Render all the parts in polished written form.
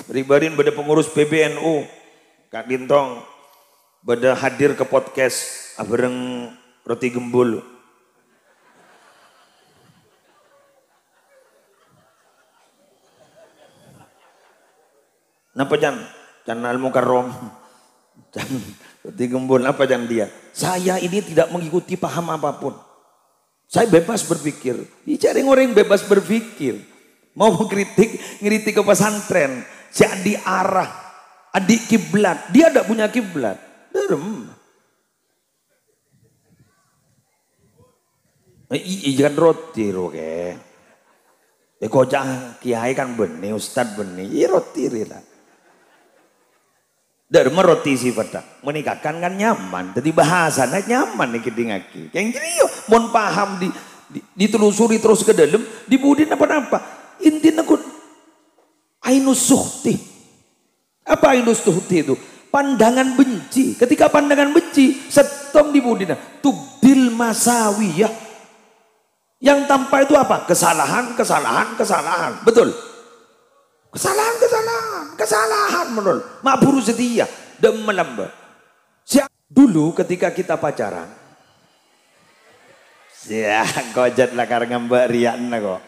Ribarin beda pengurus PBNU, Kak Dintong, beda hadir ke podcast, abareng roti gembul. Napa Jan? Jan Al-Mukarrom. Jan roti gembul, apa Jan dia? Saya ini tidak mengikuti paham apapun. Saya bebas berpikir. Cari orang bebas berpikir. Mau ngeritik ke pesantren. Jadi arah. Adik kiblat. Dia tidak punya kiblat. Derem. Ikan roti roke. Kojang kiai kan benih, ustad benih. Roti lah. Derem roti sifatnya. Menikahkan kan nyaman. Jadi bahasanya nyaman nih kedingaki. Yang jadi yo, mohon paham ditelusuri terus ke dalam, dibudin apa-apa. Intinya kun ainus suhti. Apa ainus suhti itu? Pandangan benci. Ketika pandangan benci, setong dibudin. Tubdil masawiyah. Yang tanpa itu apa? Kesalahan. Betul? Kesalahan menurut. Ma'buru setia. Dan melambat. Dulu ketika kita pacaran. Ya, gojat lah karena mbak rian kok.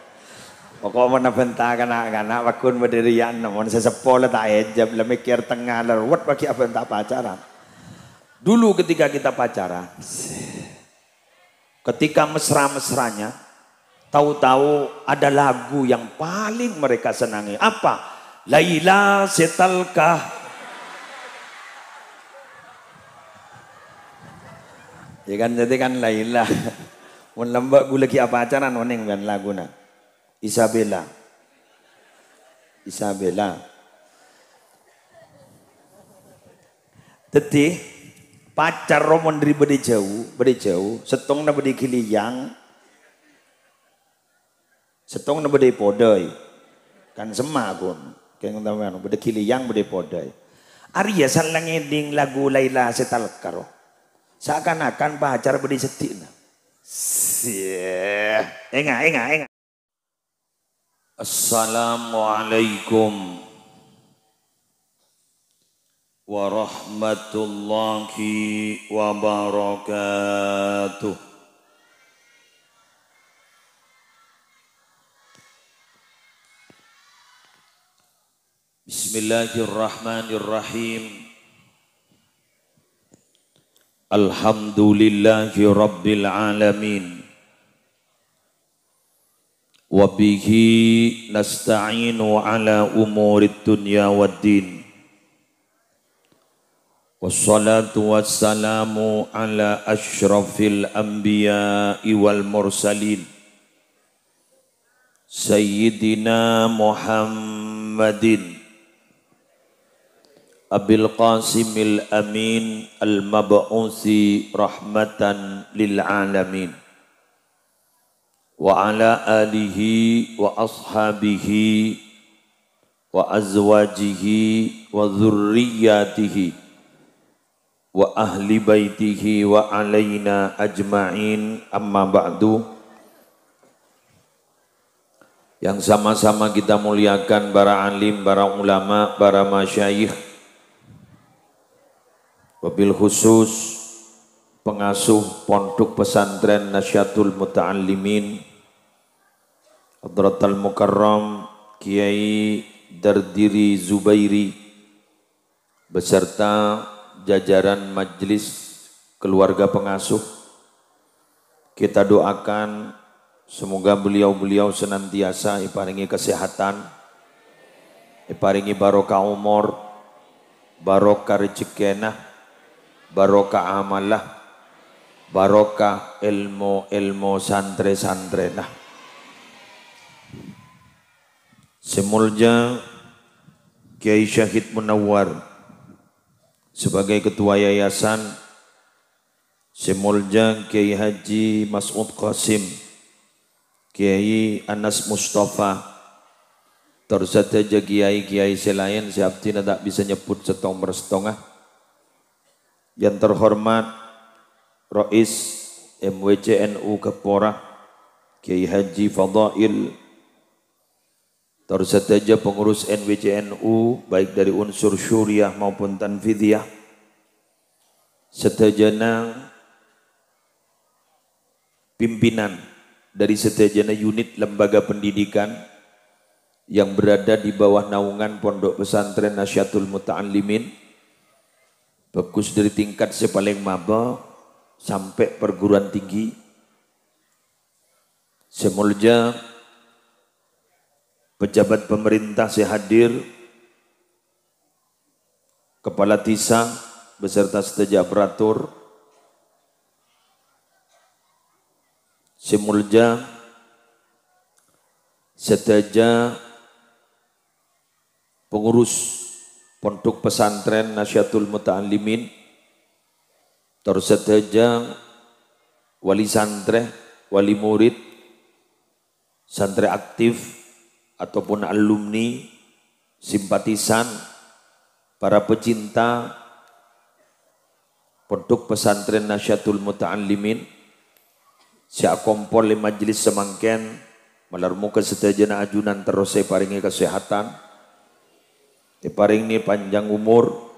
Pokoknya bentar kanak-kanak wakun berdirian namun sesepola tak ejab lah mikir tengah lerwat bagi apa tak pacaran. Dulu ketika kita pacaran, ketika mesra-mesranya, tahu-tahu ada lagu yang paling mereka senangi. Apa? Laila setalkah. Ya kan jadi kan Laila. Mun lembak gue lagi apa acaran oneng kan laguna. Isabella. Teti pacar romon dari bede jauh, setong na bede kiliyang, setong na bede podai, kan semak pun, kayak ngomong bede kiliyang bede podai. Arya salang ending lagu Laila Setalkaro, seakan-akan pacar bede setina. Enggak. Assalamualaikum warahmatullahi wabarakatuh. Bismillahirrahmanirrahim. Alhamdulillahi rabbil alamin. Wabihi nasta'inu ala umurid dunya waddin. Wassalatu wassalamu ala ashrafil anbiya'i wal mursalin. Sayyidina Muhammadin Abil Qasimil Amin al-mab'usi rahmatan lil alamin. Wa ala alihi wa ashabihi wa azwajihi wa dhurriyyatihi wa ahli baitihi wa alaina ajma'in, amma ba'du. Yang sama-sama kita muliakan para alim, para ulama, para masyayikh, wabil khusus pengasuh pondok pesantren Nasyatul Muta'allimin Hadratal Mukarram Kiai Dardiri Zubairi beserta jajaran majelis keluarga pengasuh. Kita doakan semoga beliau-beliau senantiasa iparingi kesehatan, iparingi barokah umur, barokah rezekenah, barokah amalah, barokah ilmu santri-santrenah. Semulja Kiai Syahid Munawwar sebagai ketua yayasan, semulja Kiai Haji Mas'ud Qasim, Kiai Anas Mustafa, tersaja kiai-kiai selain siap tina tak bisa nyebut setong bersetongah. Yang terhormat Rais MWCNU Kepora Kiai Haji Fadail, Terseteja pengurus NWCNU baik dari unsur syuriah maupun tanfidiyah. Setejana pimpinan dari setejana unit lembaga pendidikan yang berada di bawah naungan Pondok Pesantren Nasyatul Muta'allimin, bagus dari tingkat sepaling maba sampai perguruan tinggi. Semulja pejabat pemerintah sehadir, kepala tisa beserta seteja aparatur, semulja seteja pengurus Pondok Pesantren Nasyatul Muta'allimin, terseteja wali santri, wali murid, santri aktif ataupun alumni, simpatisan, para pecinta Pondok Pesantren Nasyatul Muta'allimin, siakompol majelis semangken malarmuka setejana ajunan terus saya paringi kesehatan, diparingi panjang umur,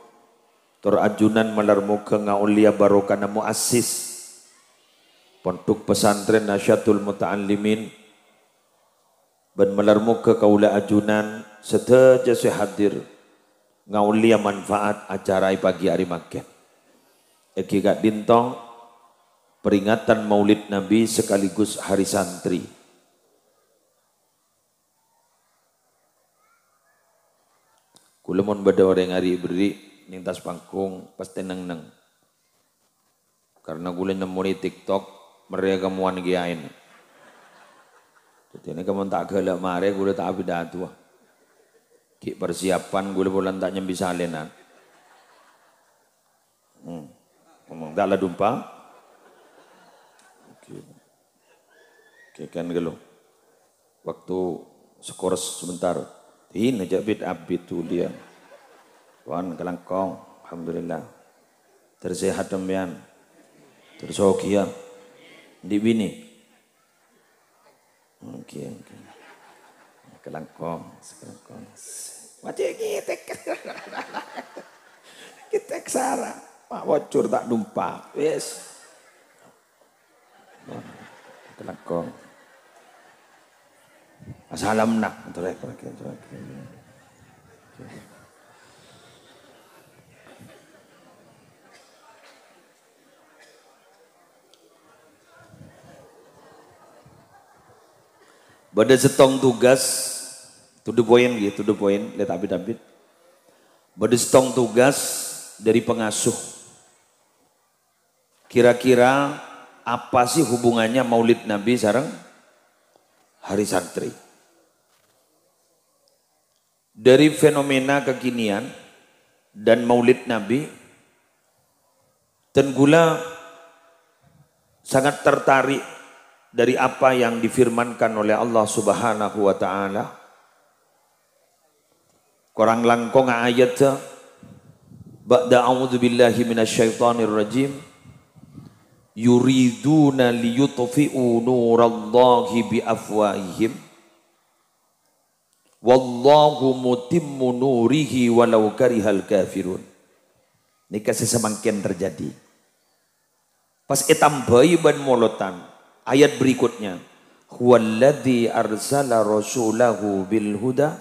terajunan malarmuka ngaulia barokana muassis Pondok Pesantren Nasyatul Muta'allimin, ben melarmuka kaula ajunan seteja sehadir ngaulia manfaat acara pagi hari makin. Eki gak dintong peringatan Maulid Nabi sekaligus hari santri. Kula mun bada orang hari beri nintas pangkung pasti neng. Karena kula nemu di TikTok mereka muan giain. Jadi ini kamu tak gelap mare, gue tak pidato. Ki persiapan gue bulan tak nyambi salenan. Ngomong tak lah dumpa. Oke kan gelo. Waktu skors sebentar. Ini jabit abit tu dia. Wan kelangkong, alhamdulillah. Tersehat demian. Tersokia. Di bini. Oke. Kelangkong. Macam kita kesara. Pak wacur tak dumpa. Yes. Kelangkong. Assalam nak. Pada setong tugas, to the point gitu, to the point, lihat abid-abid. Pada setong tugas dari pengasuh. Kira-kira apa sih hubungannya Maulid Nabi sareng hari santri? Dari fenomena kekinian dan Maulid Nabi, tenggula sangat tertarik dari apa yang difirmankan oleh Allah Subhanahu wa taala. Korang langkong ayat ba'da a'udzu billahi minasyaitonir rajim. Yuriduna liyutfi'u nurallahi biafwahihim wallahu mutimmu nurihi walau karihal kafirun. Ini kasih semangkin terjadi. Pas etambai ban molotan. Ayat berikutnya, huwallazi arsala rasulahu bil huda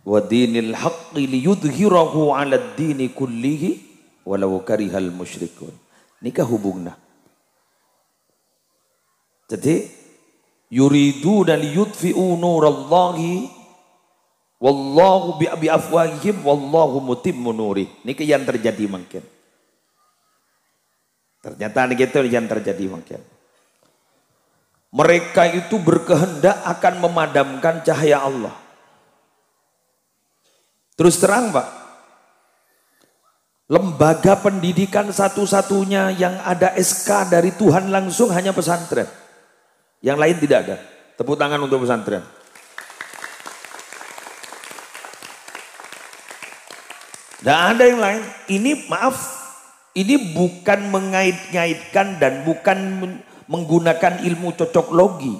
wa dinil haqqi liyudhhirahu 'alad dini kullihi walau karihal musyrikun. Nikah hubungna. Jadi yuriduna liyudfi'u nurallahi wallahu bi afwahihim wallahu mutimmu nurih. Nikah yang terjadi mungkin. Ternyata gitu yang terjadi mungkin. Mereka itu berkehendak akan memadamkan cahaya Allah. Terus terang Pak, lembaga pendidikan satu-satunya yang ada SK dari Tuhan langsung hanya pesantren. Yang lain tidak ada. Tepuk tangan untuk pesantren. Tidak ada yang lain. Ini maaf, ini bukan mengait-ngaitkan dan bukan menggunakan ilmu cocok logi.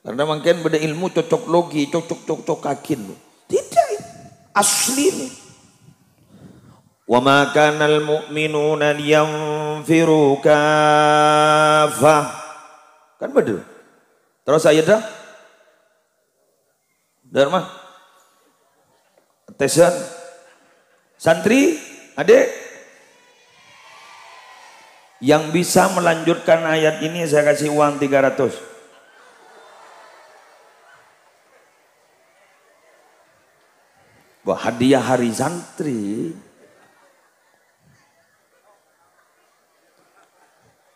Karena mungkin beda ilmu cocok logi, cocok kakin. Tidak, asli ini. Wa ma kana al-mu'minuna liyanfiru kaffah. Kan betul. Terus ayat dah. Dharma. Tesan. Santri, adik. Yang bisa melanjutkan ayat ini saya kasih uang 300. Wah, hadiah hari santri.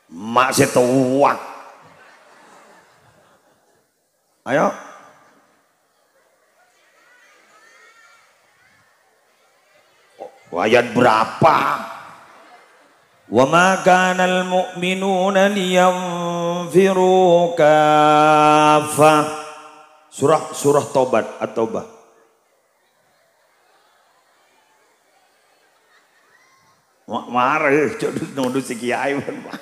Mak setuak. Ayo. Ayat berapa? Wa ma kana al-mu'minuna liyanfiru kaffah. Surah Taubat At-Taubah. Marah jodoh nuduh si kiai marah.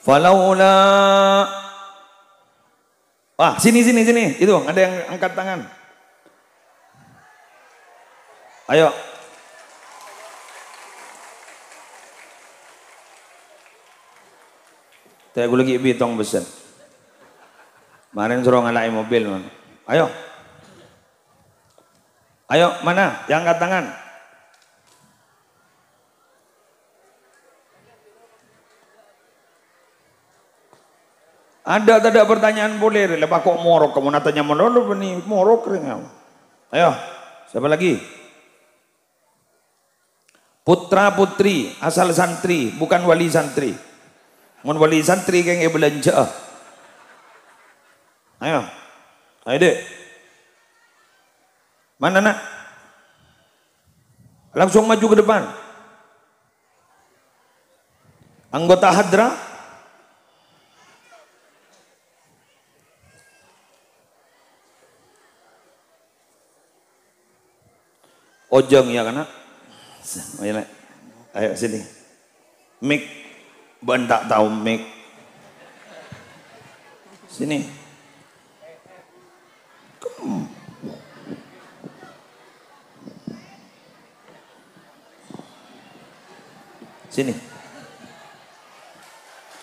Falaula. Sini. Itu ada yang angkat tangan. Ayo. Saya gue lagi bitong besar. Kemarin suruh ngalai mobil man. Ayo, mana? Yang angkat tangan. Ada pertanyaan boleh. Lepas kok morok kamu natanya menolak ini morok ring. Ayo, siapa lagi? Putra putri asal santri, bukan wali santri. Mun wali santri kayak belanja. Ayo dek. Mana nak? Langsung maju ke depan. Anggota hadra. Ojong ya kan? Ayo sini. Mik, tak tahu mik. Sini. Sini.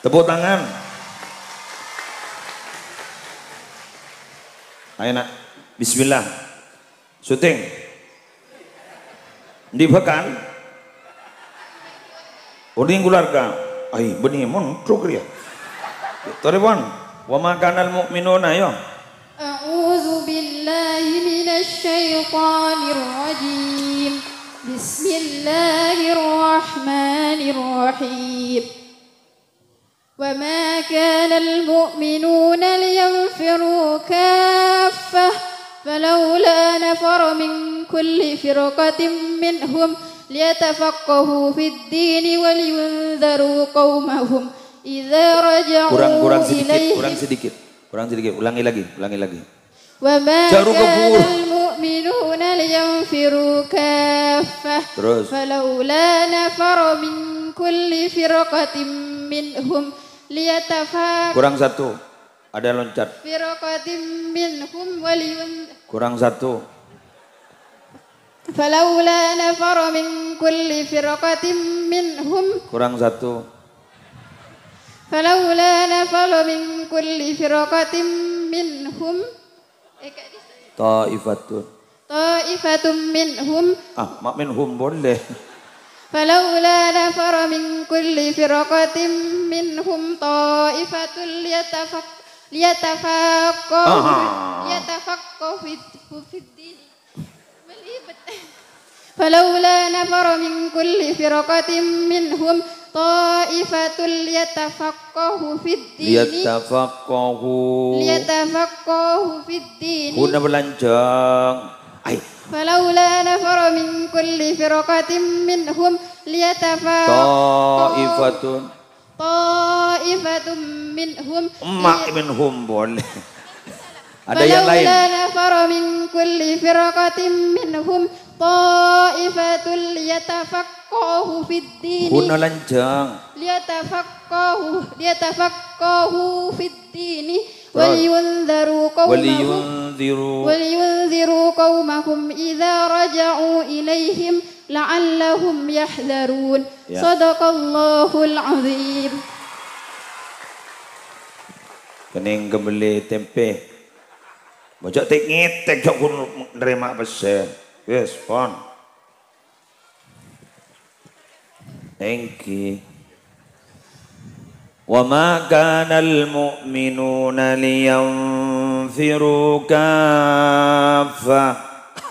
Tepuk tangan. Ayo nak. Bismillah. Syuting. Di Pekan. Udin keluarga. Ai benih mon truk ya. Toribon. Wa ma kana al-mu'minuna ya. A'udzu billahi minasy syaithanir rajim. Bismillahirrahmanirrahim. Wa ma kana al-mu'minuna liyanfiru kaffah. فلولا نفر من كل فرقة منهم ليتفقهوا في الدين ولينذروا قومهم إذا رجعوا kurang sedikit ulangi lagi وما كان المؤمنون لينفروا كافة فلولا نفر من كل فرقة منهم ليتفقهوا kurang satu. Ada loncat. Kurang satu. Falaula nafara min kulli firqatin minhum. Kurang satu. Falaula nafara min kulli firqatin minhum. Ta'ifatun minhum. Mak minhum boleh. Falaula nafara min kulli firqatin minhum ta'ifatul liyatafaqahu fid din. Falaula nafara min kulli firqatin minhum ta'ifatul liyatafaqahu fid din. Liyatafaqahu fid din. Guna belanjang. Falaula nafara min kulli firqatin minhum liyatafaqahu. Ta'ifatun minhum. Mak minhum boleh. Ada yang lain. Falaula nafara min kulli firqatin minhum ta'ifatul liyatafaqahu fid din. Guna lanjang. ليتفقهوا في الدين ولينذروا قومهم إذا رجعوا إليهم لعلهم يحذرون. صدق الله العظيم. Kening kembali tempe. Bojok tek ngetek jok kun nerima pesen. Yes, pon. Thank you. Wa ma kana al-mu'minuna liyanfiru kaffa.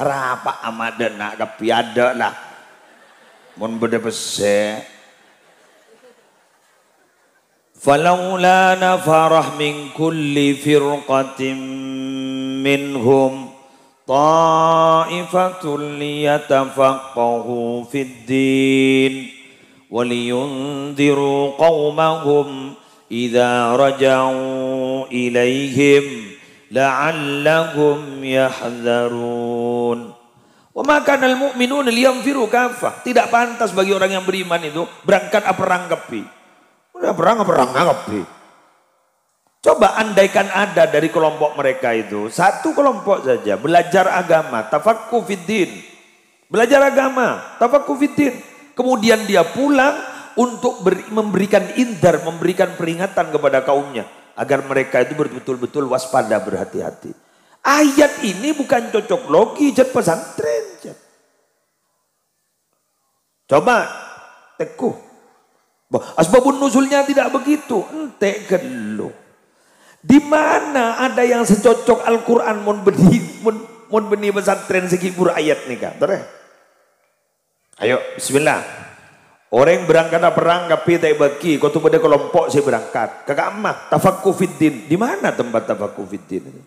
Rapa amadana kapiada lah. Mun beda pesen. Falawla nafarah min kulli firqatin minhum ta'ifatun liyatafaqahu fid din waliyunziru qawmahum idza raja'u ilaihim la'allahum yahdharun. Wa ma kana al-mu'minuna liyanfiru kaffah. Tidak pantas bagi orang yang beriman itu berangkat perang kapi. Udah perang kapi. Coba andaikan ada dari kelompok mereka itu satu kelompok saja belajar agama, tafaqquh fiddin. Belajar agama, tafaqquh fiddin. Kemudian dia pulang untuk memberikan indar, memberikan peringatan kepada kaumnya agar mereka itu betul-betul waspada, berhati-hati. Ayat ini bukan cocok logi jet pesantren. Jet. Coba teguh. Asbabun nuzulnya tidak begitu. Ente gelo. Di mana ada yang secocok Al-Qur'an mun beni pesantren segibur ayat nih kan. Ayo bismillah. Orang berangkat perang tapi tak bagi, kau tu pada kelompok saya berangkat. Kakak emak tafaqquh fiddin. Di mana tempat tafaqquh fiddin itu?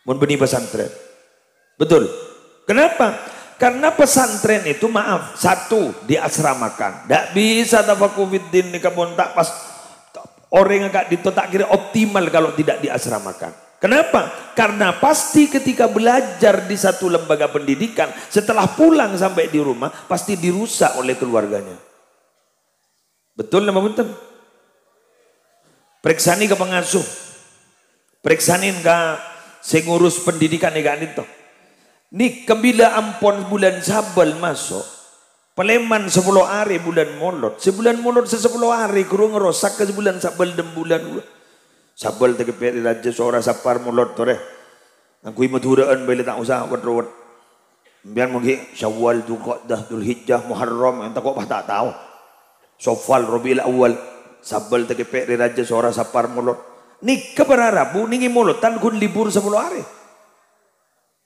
Mun beni pesantren. Betul. Kenapa? Karena pesantren itu maaf, satu diasramakan. Tak bisa tafaqquh fiddin ni kabun tak pas orang agak tak kira optimal kalau tidak diasramakan. Kenapa? Karena pasti ketika belajar di satu lembaga pendidikan, setelah pulang sampai di rumah, pasti dirusak oleh keluarganya. Betul nama betul? Periksani ke pengasuh. Periksanin ke sengurus pendidikan ikan itu. Nih kebila ampon bulan Sabal masuk. Peleman 10 hari bulan Molot. Sebulan Molot 10 hari kurung ngerosak ke sebulan Sabal 6 bulan. Sabal tegepet raja seorang sapar Molot tore. Aku imuduraan beli tak usah wadrot. Biar mungkin Syawal, Dzulqa'dah, Dzulhijjah, Muharram yang tak kok tak tahu. Sofal, Rabiul Awal, Sabal tegepet raja seorang sapar Molot. Nih keberarabu ningi Molotan kun libur 10 hari.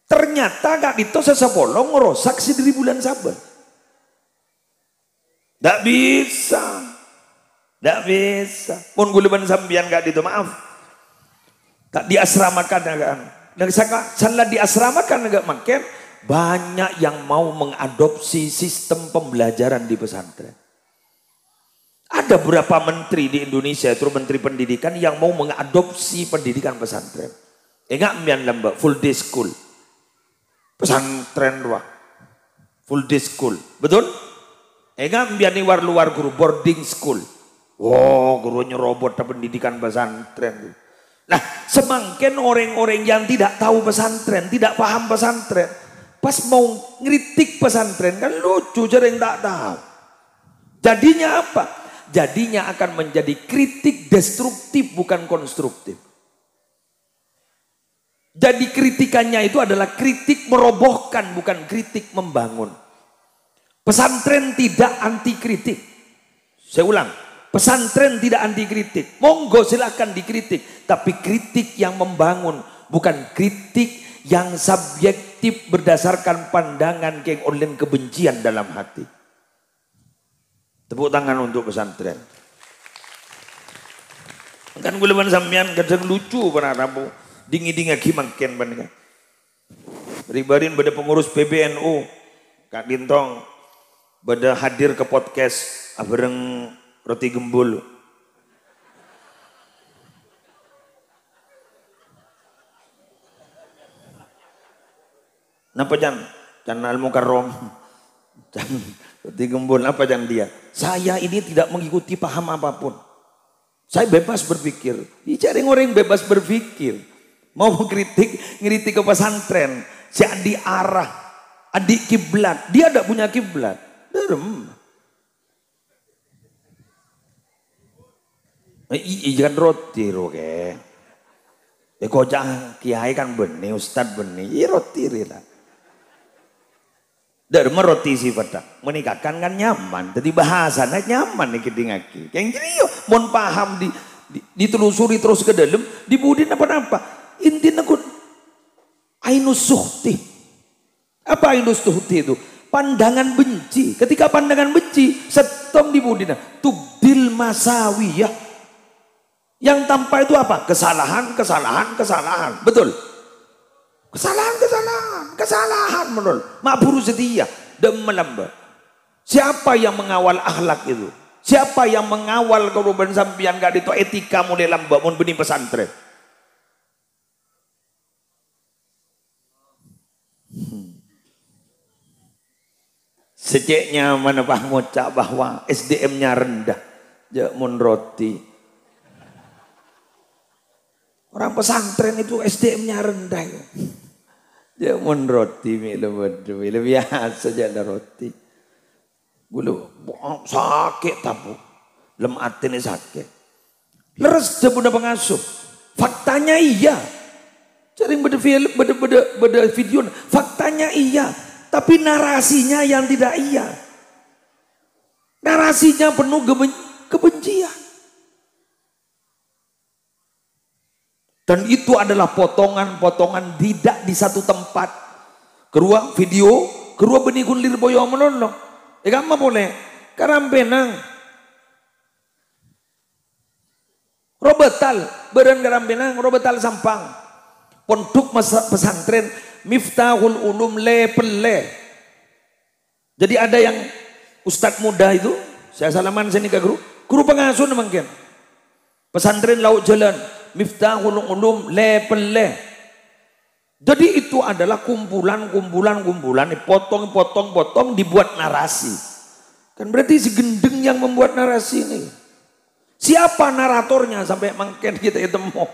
Ternyata gak itu sesebolong ngerosak si dari bulan Sabal. Tak bisa. Tak bisa. Pun guliban sambian gak itu maaf. Tak diasramakan kan. Dan salah diasramakan agak makin banyak yang mau mengadopsi sistem pembelajaran di pesantren. Ada beberapa menteri di Indonesia itu menteri pendidikan yang mau mengadopsi pendidikan pesantren. Enggak mian lembak full day school. Pesantren wah. Full day school. Betul? Enggak mian luar guru boarding school. Oh, gurunya robot pendidikan pesantren. Nah, semakin orang-orang yang tidak tahu pesantren, tidak paham pesantren, pas mau ngeritik pesantren kan lucu, sering tak tahu. Jadinya apa? Jadinya akan menjadi kritik destruktif bukan konstruktif. Jadi kritikannya itu adalah kritik merobohkan bukan kritik membangun. Pesantren tidak anti kritik. Saya ulang. Pesantren tidak anti kritik. Monggo silahkan dikritik. Tapi kritik yang membangun. Bukan kritik yang subjektif berdasarkan pandangan yang oleh kebencian dalam hati. Tepuk tangan untuk pesantren. Kan gue leban sampean kadang lucu pada rabu. Dingi-dingi makin bandingkan. Ribarin pada pengurus PBNU. Kak Dintong. Pada hadir ke podcast. Abareng roti gembul. Napa Jan? Jan Al Mukarrom. Roti gembul apa yang dia? Saya ini tidak mengikuti paham apapun. Saya bebas berpikir. Cari orang yang bebas berpikir. Mau mengkritik, ngeritik ke pesantren. Si adik arah, adik kiblat. Dia tidak punya kiblat. Derem. Ikan roti roke. Kocak kiai kan benih, ustad benih. Roti rila. Dari roti sifatnya menikahkan kan nyaman, jadi bahasanya nyaman nih ngaki. Yang jadi yo, mohon paham ditelusuri terus ke dalam, dibudin apa? Intinya kun ainus suhti. Apa ainus suhti itu? Pandangan benci. Ketika pandangan benci, setom dibudin. Tubdil masawiyah. Yang tanpa itu apa? Kesalahan. Betul. Kesalahan menurut ma'buru setia dan melambat. Siapa yang mengawal akhlak itu? Siapa yang mengawal korban sampian gak itu etika mulai lambat mun benih pesantren? Seceknya mana Pak ngocak bahwa SDM-nya rendah. Jak mun roti. Orang pesantren itu SDM-nya rendah. Ya mun roti lebih biasa aja roti. Gula sakit tapu. Lem atine sakit. Leres je bunda pengasuh. Faktanya iya. Cari beda video. Faktanya iya. Tapi narasinya yang tidak iya. Narasinya penuh kebencian. Dan itu adalah potongan-potongan tidak di satu tempat. Kedua video, kedua benih kulir boyo menolong. Kamu boleh. Karampenang. Robetal, beren karampenang, robetal sampang. Pondok pesantren Miftahul Ulum Lepele. Jadi ada yang ustadz muda itu, saya salaman sini ke guru pengasuh mungkin. Pesantren Laut Jalan. Miftahul Ulum Lepele. Jadi itu adalah kumpulan, potong dibuat narasi. Kan berarti si gendeng yang membuat narasi ini. Siapa naratornya sampai mangken kita ketemu.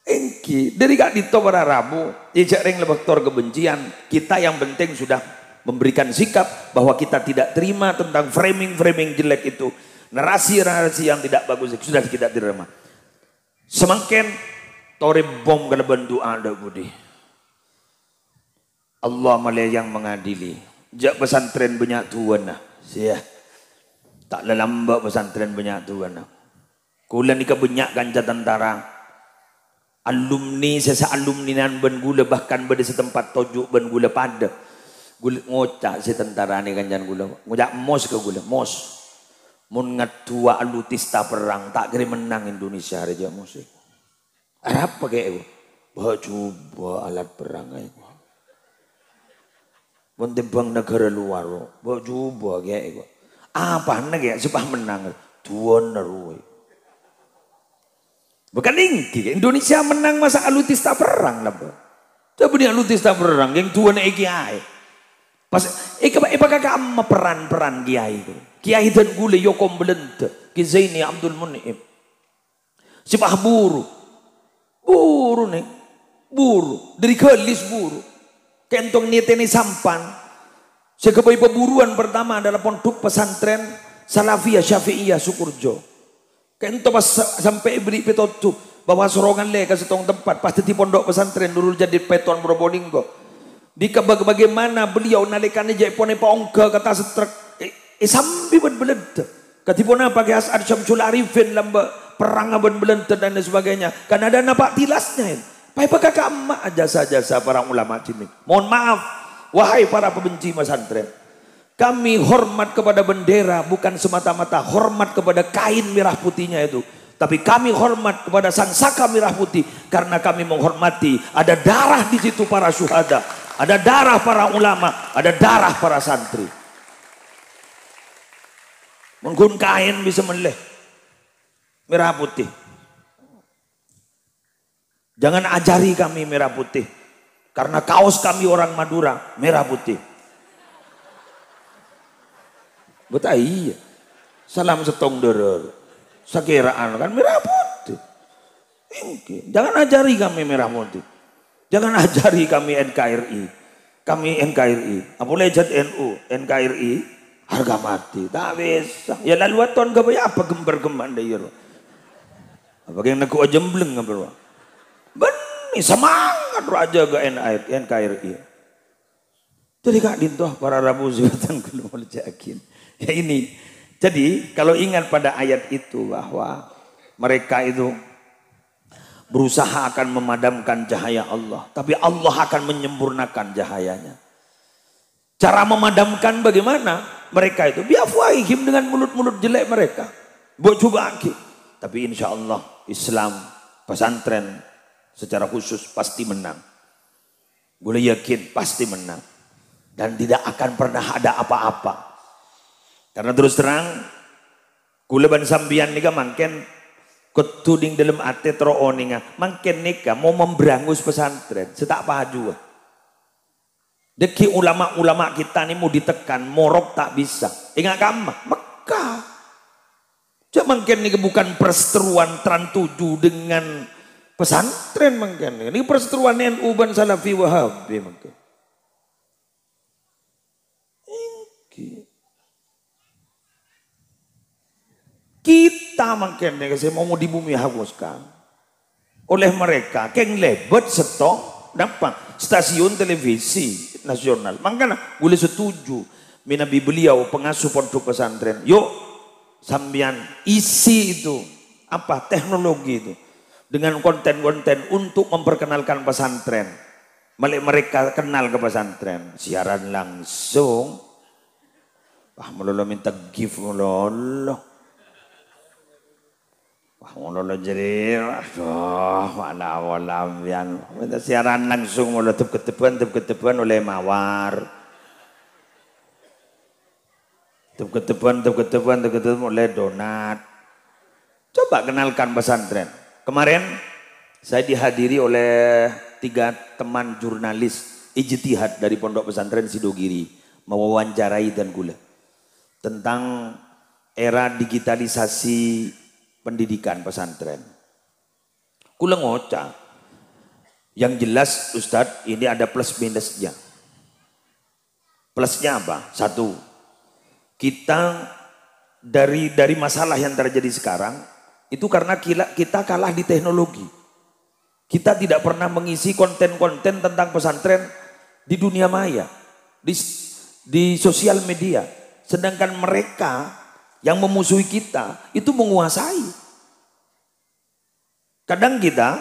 Engki dari kak dito para Rabu, ijak ring lebaktor kebencian. Kita yang penting sudah memberikan sikap bahwa kita tidak terima tentang framing jelek itu. Narasi-narasi yang tidak bagus sudah kita terima. Semakin tore bom kalau bentuk ada budi. Allah malah yang mengadili. Jak pesantren banyak tuan nah. Sia. Tak lelamba pesantren banyak tuan nah. Kula ni kebanyak ganja tentara. Alumni sesa alumninan ben gula bahkan pada setempat tojuk ben gula pada. Gula ngocak si tentara ni ganjan gula. Ngocak mos ke gula mos. Mun ngatua alutista perang tak kira menang Indonesia raja musik. Apa kayak itu? Coba alat perang itu. Mun tembang negara luar, coba kayak itu. Apa negara supaya menang? Tuan naruh. Bukan ingki Indonesia menang masa alutista perang lah. Coba ni alutista perang yang tuan kiai. Pas ipakah kamu peran kiai itu. Kiai dan gule yokom belente. Ki Zaini Abdul Mun'im. Sipah buru nih. Buru. Dari kelis buru. Kentong niteni sampan. Sekepai peburuan pertama adalah pondok pesantren Salafiyah Syafi'iyah Sukurjo. Kentong pas sampai beri petotu. Bahwa sorongan le ke setong tempat. Pasti di pondok pesantren dulu jadi peton Probolinggo. Di bagaimana beliau nalikannya jai pone paongke kata setrek. Sambil berbelente. Katipun apa ke As'ad Syamsul Arifin lamba perang aban belente dan sebagainya. Karena ada nampak tilasnya. Pakai emak jasa-jasa para ulama sini. Mohon maaf. Wahai para pembenci pesantren. Kami hormat kepada bendera. Bukan semata-mata hormat kepada kain merah putihnya itu. Tapi kami hormat kepada sang saka merah putih. Karena kami menghormati. Ada darah di situ para syuhada. Ada darah para ulama. Ada darah para santri. Menggun kain bisa meleh merah putih. Jangan ajari kami merah putih. Karena kaos kami orang Madura merah putih. Betul iya. Salam setong deror. Sakiraan kan merah putih. Jangan ajari kami merah putih. Jangan ajari kami NKRI. Kami NKRI. Apa lejat NU, NKRI, harga mati. Tak bisa. Ya lalu aton gak apa gembar-gembar deh. Apa yang nak jembleng apa? Benih semangat raja ke NKRI. Jadi kak dintoh para rabu zubatan kudu muljakin. Ya ini. Jadi kalau ingat pada ayat itu bahwa mereka itu berusaha akan memadamkan cahaya Allah. Tapi Allah akan menyempurnakan cahayanya. Cara memadamkan bagaimana? Mereka itu biafwaihim dengan mulut-mulut jelek mereka. Buat coba lagi. Tapi insya Allah Islam, pesantren secara khusus pasti menang. Boleh yakin pasti menang. Dan tidak akan pernah ada apa-apa. Karena terus terang, kula ban sambian nika mangken ketuding dalam ate terooninga, mangken nika mau memberangus pesantren, setak paju. Deki ulama-ulama kita ini mau ditekan, morok tak bisa. Ingat kamu, Mekah. Cak mangken nika bukan perseteruan Tran 7 dengan pesantren mangken. Ini perseteruan NU ban Salafi Wahabi mangken. Kita mungkin saya mau di bumi hapuskan oleh mereka keng lebet stok dapat stasiun televisi nasional. Makanya boleh setuju minabi beliau pengasuh pondok pesantren. Yuk sambian isi itu apa teknologi itu dengan konten-konten untuk memperkenalkan pesantren. Mereka kenal ke pesantren, siaran langsung. Wah melolo minta gift melolo. Wah, mulai jadi, mana walam yang minta siaran langsung mulai tep ketepuan oleh mawar, tep ketepuan oleh donat. Coba kenalkan pesantren. Kemarin saya dihadiri oleh 3 teman jurnalis ijtihad dari Pondok Pesantren Sidogiri mewawancarai dan gula tentang era digitalisasi pendidikan pesantren. Kula ngoca. Yang jelas Ustadz ini ada plus minusnya. Plusnya apa? 1. Kita dari masalah yang terjadi sekarang itu karena kita kalah di teknologi. Kita tidak pernah mengisi konten-konten tentang pesantren di dunia maya, di sosial media. Sedangkan mereka yang memusuhi kita itu menguasai. Kadang kita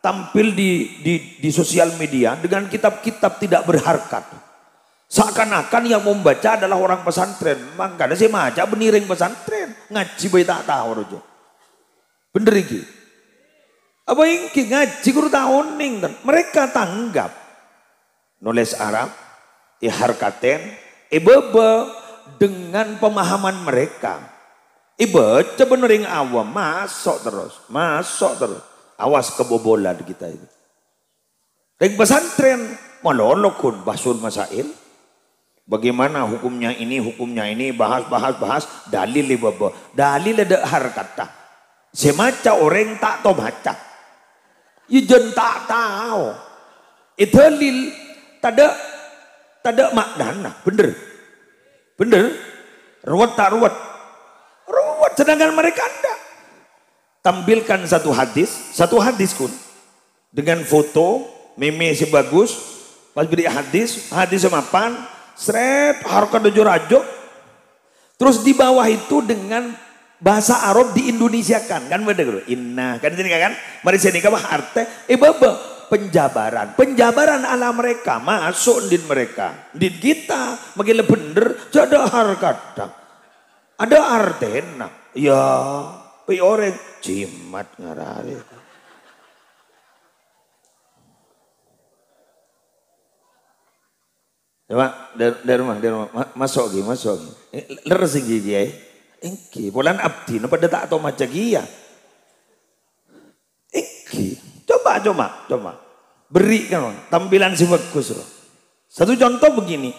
tampil di sosial media dengan kitab-kitab tidak berharkat. Seakan-akan yang membaca adalah orang pesantren. Makanya saya maca beniring pesantren. Ngaji bayi tak tahu aja. Bener iki. Apa iki ngaji guru tahun ning. Mereka tanggap. Nulis Arab. Harkaten. Bebe. Dengan pemahaman mereka. Baca bener yang awam. Masuk terus. Awas kebobolan kita itu. Ring pesantren. Malolokun basul masail. Bagaimana hukumnya ini. Bahas. Dalil baba. Dalil ada harkata. Semaca orang tak tahu baca. Ijen tak tahu. Itu dalil. Tada maknana. Bener? Ruwet tak ruwet? Ruwet, sedangkan mereka anda. Tampilkan satu hadis pun. Dengan foto, meme sebagus, pas beri hadis semapan, seret, harga dojo rajo. Terus di bawah itu dengan bahasa Arab diindonesiakan. Kan bener? Inna, kan ini kan? Mari saya nikah arte, baba. Penjabaran ala mereka masuk din mereka din kita makin bener jadi harkata ada artena ya pi orang cimat ngarare coba dari rumah masuk leres gigi ya engki bulan abdi pada tak tahu macam dia coba berikan tampilan si bagus. Satu contoh begini,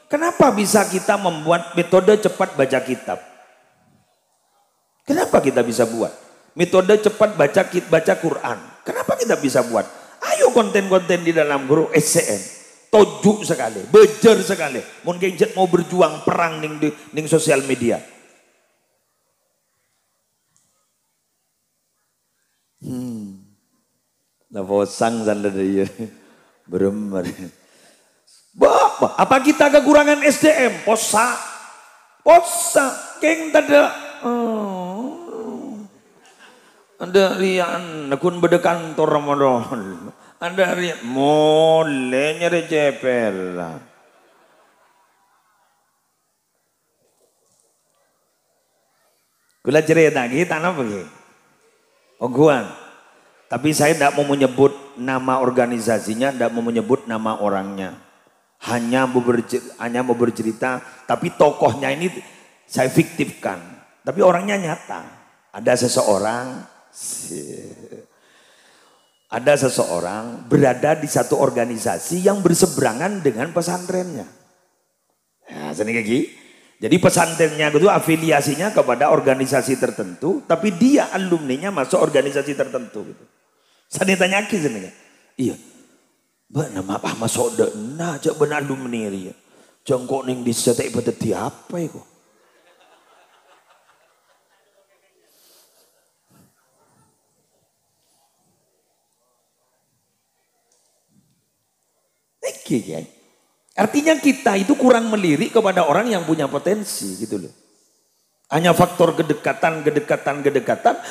Kenapa bisa kita membuat metode cepat baca kitab? Kenapa kita bisa buat? Metode cepat baca Quran. Kenapa kita bisa buat? Ayo konten-konten di dalam guru SCM. Tojuk sekali, bejer sekali. Mungkin mau berjuang perang ning sosial media. Nah, bosang sanda dia. Beremar. Bapak, apa kita kekurangan SDM? Posa. Keng tada. Ada rian, nakun bedekan tor Ramadan. Ada rian, mole nyari cepel. Kula cerita kita apa ki? Oguan. Tapi saya tidak mau menyebut nama organisasinya, tidak mau menyebut nama orangnya. Hanya mau bercerita, tapi tokohnya ini saya fiktifkan. Tapi orangnya nyata. Ada seseorang berada di satu organisasi yang berseberangan dengan pesantrennya. Ya, jadi pesantrennya itu afiliasinya kepada organisasi tertentu, tapi dia alumninya masuk organisasi tertentu. Gitu. Saya ditanya lagi sini, iya, nama apa masuk dena aja benar alumni ya, jengkok ning disetek beteti apa itu? Artinya kita itu kurang melirik kepada orang yang punya potensi gitu loh. Hanya faktor kedekatan,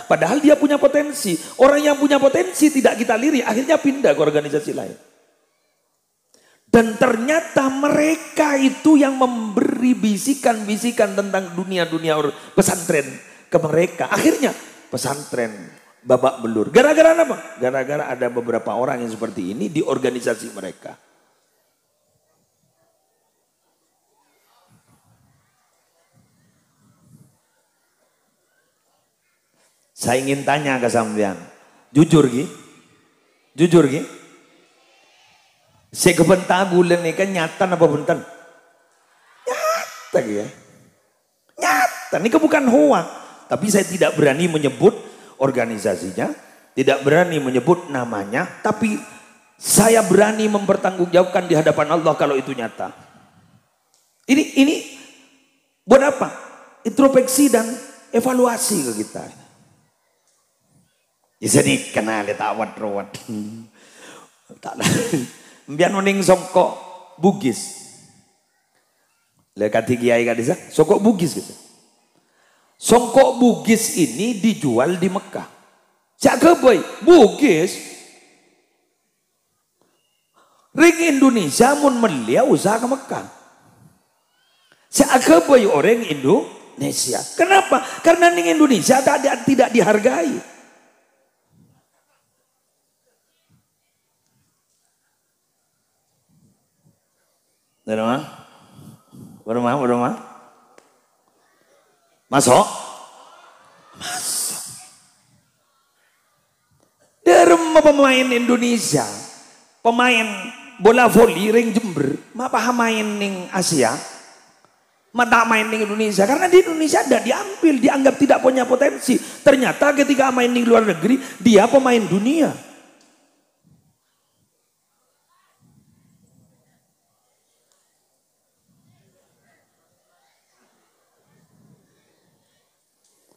padahal dia punya potensi. Orang yang punya potensi tidak kita lirik, akhirnya pindah ke organisasi lain. Dan ternyata mereka itu yang memberi bisikan-bisikan tentang dunia-dunia pesantren ke mereka. Akhirnya pesantren babak belur. Gara-gara apa? Gara-gara ada beberapa orang yang seperti ini di organisasi mereka. Saya ingin tanya ke sampean, jujur Ki, saya kebentar bulan ini kan nyata apa benten? Nyata ya, nyata. Ini bukan hoak, tapi saya tidak berani menyebut organisasinya, tidak berani menyebut namanya, tapi saya berani mempertanggungjawabkan di hadapan Allah kalau itu nyata. Ini buat apa? Introspeksi dan evaluasi ke kita. Bisa nih kenal tak rawat. Tak lah. Biar noning songkok Bugis. Lekat kiai kadisa, songkok Bugis gitu. Songkok Bugis ini dijual di Mekah. Siapa boy? Bugis. Ring Indonesia mun melia usaha ke Mekah. Siapa boy orang Indonesia? Kenapa? Karena ning Indonesia tidak dihargai. Berumah. Masuk. Dari pemain Indonesia, pemain bola voli ring Jember, apa main ning Asia, tak main ning Indonesia karena di Indonesia ada diambil, dianggap tidak punya potensi. Ternyata ketika main di luar negeri, dia pemain dunia.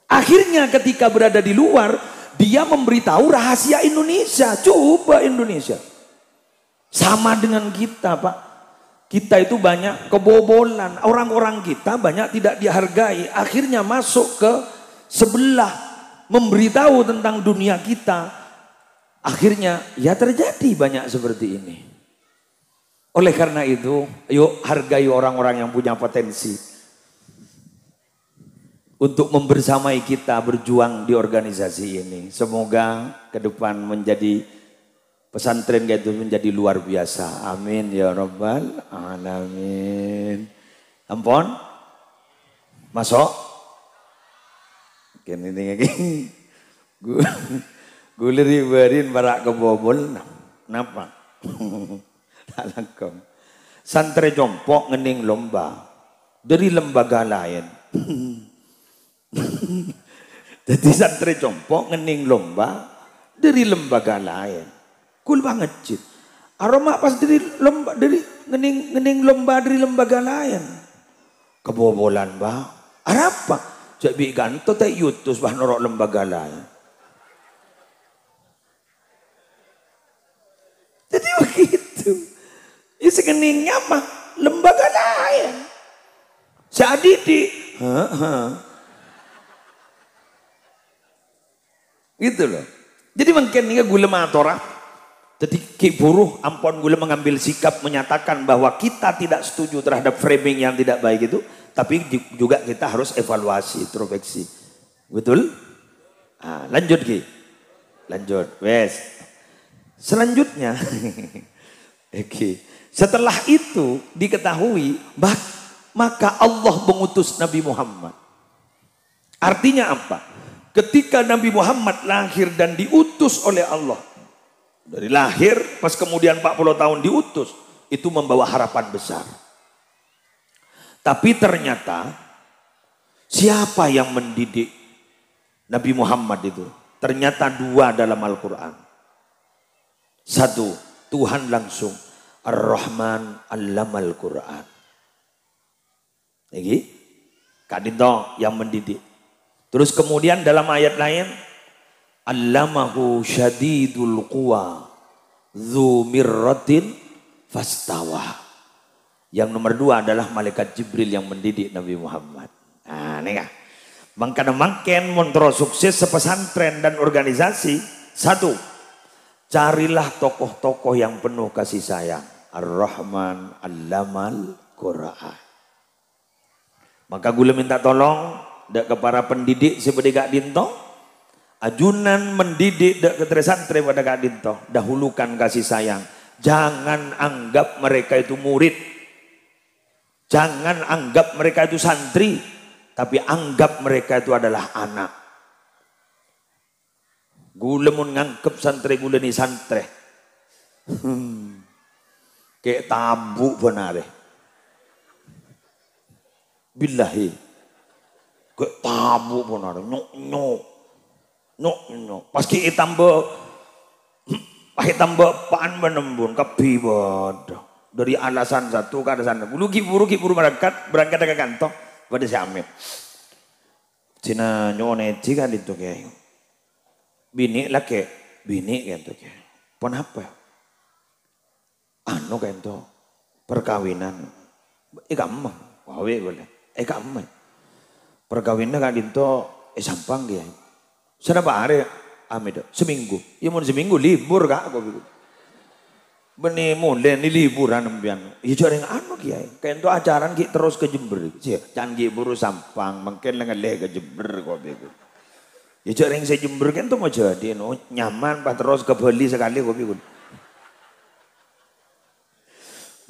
Akhirnya ketika berada di luar, dia memberitahu rahasia Indonesia. Coba Indonesia. Sama dengan kita Pak. Kita itu banyak kebobolan. Orang-orang kita banyak tidak dihargai. Akhirnya masuk ke sebelah. Memberitahu tentang dunia kita. Akhirnya ya terjadi banyak seperti ini. Oleh karena itu, yuk hargai orang-orang yang punya potensi. Untuk membersamai kita berjuang di organisasi ini. Semoga ke depan menjadi pesantren itu menjadi luar biasa. Amin ya rabbal alamin. Ampun. Masuk. Ini lagi. Gue ribarin barak kebobol. Kenapa? Tak langkong. Santri compok ngening lomba dari lembaga lain. Jadi santri compok ngening lomba dari lembaga lain. Kul banget cit. Aroma pas dari lomba dari ngening lomba dari lembaga lain. Kebobolan bah. Apa? Jadi ganto tak yutus bah norok lembaga lain. Jadi begitu. Ya sekeningnya mah lembaga lain. Jadi di gitu loh. Jadi mungkin ini gula matorah. Jadi ki buruh ampun gula mengambil sikap menyatakan bahwa kita tidak setuju terhadap framing yang tidak baik itu. Tapi juga kita harus evaluasi, introspeksi. Betul? Nah, lanjut ki. Lanjut. Wes. Selanjutnya. Oke. Setelah itu diketahui maka Allah mengutus Nabi Muhammad. Artinya apa? Ketika Nabi Muhammad lahir dan diutus oleh Allah. Dari lahir pas kemudian 40 tahun diutus. Itu membawa harapan besar. Tapi ternyata siapa yang mendidik Nabi Muhammad itu? Ternyata dua dalam Al-Quran. Satu, Tuhan langsung. Ar-Rahman Allamal Quran. Ini Kak Dinto yang mendidik. Terus kemudian dalam ayat lain Allamahu syadidul quwa dzu mirratin fastawa. Yang nomor dua adalah malaikat Jibril yang mendidik Nabi Muhammad. Nah, ini kan. Mangkana mangken montro sukses sepesantren dan organisasi. Satu, carilah tokoh-tokoh yang penuh kasih sayang. Ar-Rahman Allamal Quran. Maka gula minta tolong dak ke para pendidik seperti Kak Dinto. Ajunan mendidik dak ke santri pada Kak Dinto. Dahulukan kasih sayang. Jangan anggap mereka itu murid. Jangan anggap mereka itu santri. Tapi anggap mereka itu adalah anak. Gula mun ngangkep santri gula ni santri. Kayak tabu benar. Billahi. Kayak tabu benar. Nyok. Paski tambah paan menembun kepibad. Dari alasan satu ke alasan bulu kiburu berangkat ke kantor pada si Amir. Cina nyoneci kan itu kayak bini lah kayak bini kan itu kayak. Pon apa? Anu kan itu perkawinan. Kamu wawe boleh. Kamu perkawinan kan itu sampang dia. Sana hari Amir seminggu. Ya mau seminggu libur kak aku bilang. Benih mulai ni liburan ambian. Ya jarang anu kiai. Kayak itu ajaran ki terus ke Jember. Jangan ki buru sampang, mungkin lengan leh ke Jember kau begitu. Ya jarang saya Jember kan tu mau jadi, no nyaman pas terus ke Bali sekali kau begitu.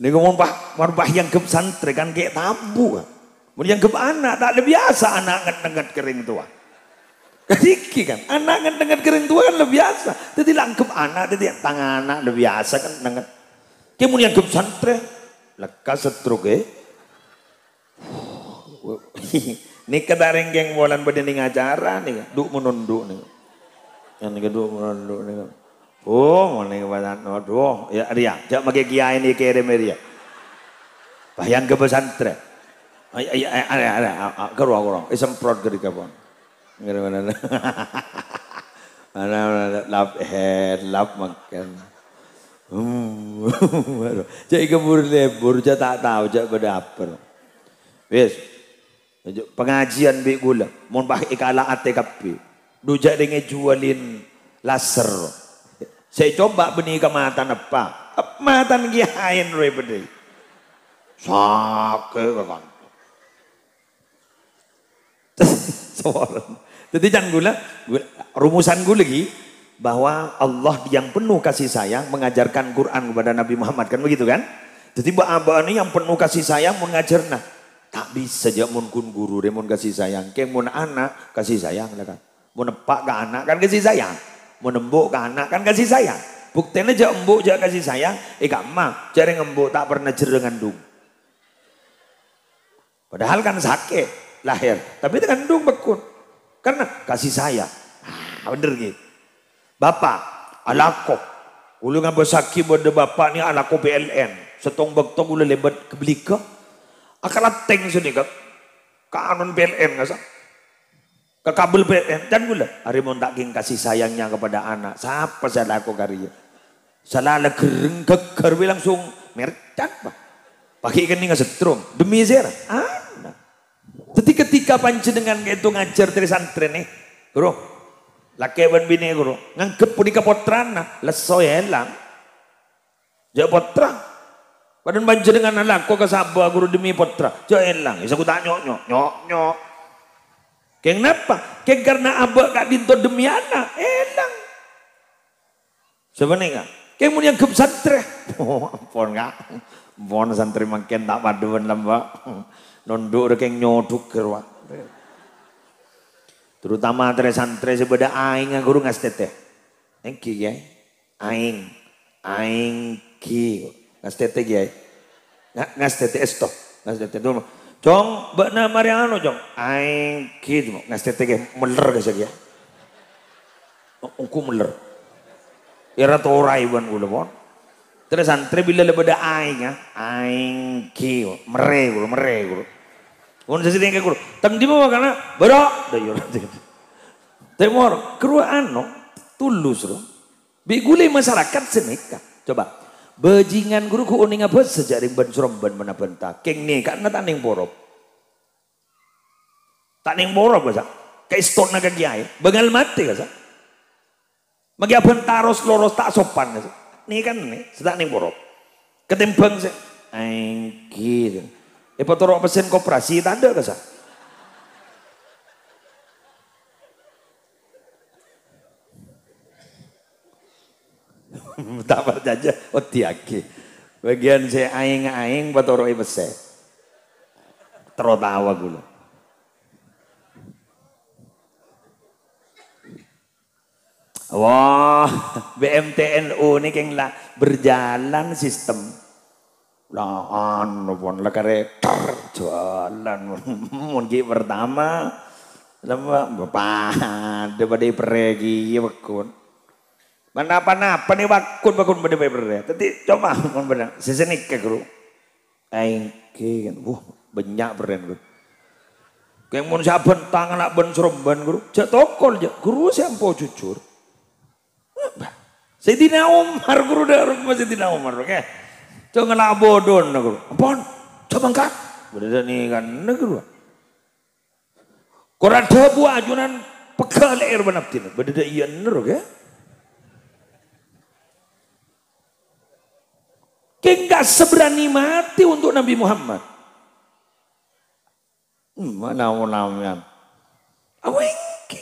Ni ngomong pak yang ke santri kan kayak tabu kan. Kemudian ke anak tak ada biasa anak nget kering tua. Kadiki kan, anak dengan kering tua kan lebih biasa. Jadi langkep anak, jadi tangan anak lebih biasa kan dengan. Kemudian ke santri, lekas setruk Ini kedaring geng bulan berdinding acara nih, duk menunduk nih. Yang ini duk menunduk nih. Oh, mau nih kebadan, aduh, ya dia, jangan pakai kiai ini kirim dia. Bayang ke pesantren. Ada, kerong, semprot ke dikabon. Mana lap makan. Cak kebur lebur, cak tak tahu, cak berdaper. Wes, pengajian bi gula, mau pakai kala ATKP, dujak dengan jualin laser. Saya coba benih ke matan apa? Matan kiain rebedi. Sakit kan. Soalan. Jadi jangan gula, rumusan gue lagi bahwa Allah yang penuh kasih sayang mengajarkan Quran kepada Nabi Muhammad kan begitu kan? Jadi abah ini yang penuh kasih sayang mengajarna. Tak bisa aja mun kun guru dia mun kasih sayang. Kayak mun anak kasih sayang lah kan. Mun nepak ke anak kan kasih sayang. Mun nembuk ke anak kan kasih sayang. Buktinya jak embuk jak kasih sayang, mah cari ngembuk tak pernah jereng ngandung. Padahal kan sakit lahir, tapi itu ngandung bekun. Karena kasih sayang. Bener gitu. Bapak, alako. Ulu ngapa sakit pada bapak ni alako PLN. Setong bektong ulu lebat ke belika. Akal teng sini ke kanon PLN nggak sah? Ke kabel PLN dan gula. Hari mau tak kasih sayangnya kepada anak. Siapa saya laku karya? Salah gereng geger langsung mercat pak. Pakai ikan ini nggak setrum demi zera. Anak. Tapi ketika panjenengan itu ngajar dari santri nih, bro, laki ban bini bro, ngangkep pudi kapotran nah, leso ya lang. Jauh potra. Padahal panjenengan anak kok kesabah guru demi potra. Jauh elang. Isa ku tak nyok. Keng napa? Keng karena abah kak dinto demi anak, elang. Sebenarnya, keng mau nyangkep santri. Oh, ampun kak, ampun santri makin tak paduan lambak. Nonduk keng nyoduk kerwa. Terutama santri sebeda aing guru ngas teteh. Engki ya, aing ki ngas teteh ya, ngas teteh esto, ngas teteh dulu. Jong, bakna Mariano jong, aing gitu, ngas teteh meler ke ya, aku meler, era torai ban gula pon, terus santri bila lebeda aing ya, aing ki, mere gulu, pun sesuatu yang gulu, tang di bawah karena berok, dah yo, temor, keruan no, tulus lo, begule masyarakat seneka, coba. Bajingan guru ku uning apa sejaring ban suromban mana benta. Keng nih karena tak ning borop. Tak ning borop gak sa? Kayak stok naga kiai. Bengal mati gak sa? Magi apa taros loros tak sopan gak sa? Nih kan nih sedak ning borop. Ketimbang sih. Gitu. Potoro pesen koperasi tak ada gak sa? Tak percaya, oh tiaki. Bagian saya aing batoroi bese. Terotawa gula. Wah, BMTNU ini keng lah berjalan sistem. Lah anu pun lah kare jalan mungkin pertama lama bapak daripada pergi bekun. Mana apa nih bakun pada paper. Tapi coba kon benar. Sesenik ke guru. Aing kan, banyak beren guru. Kayak mun saben tangan nak ben seremban guru. Jak tokol jak guru siampo jujur. Sayyidina Umar guru dah rumah Sayyidina Umar oke. Coba ngelak bodon guru. Ampun, coba angkat. Beda nih kan guru. Korada buah ajunan pegal air benaptin. Beda iya ner oke. Enggak seberani mati untuk Nabi Muhammad. Mana namanya? Awengki.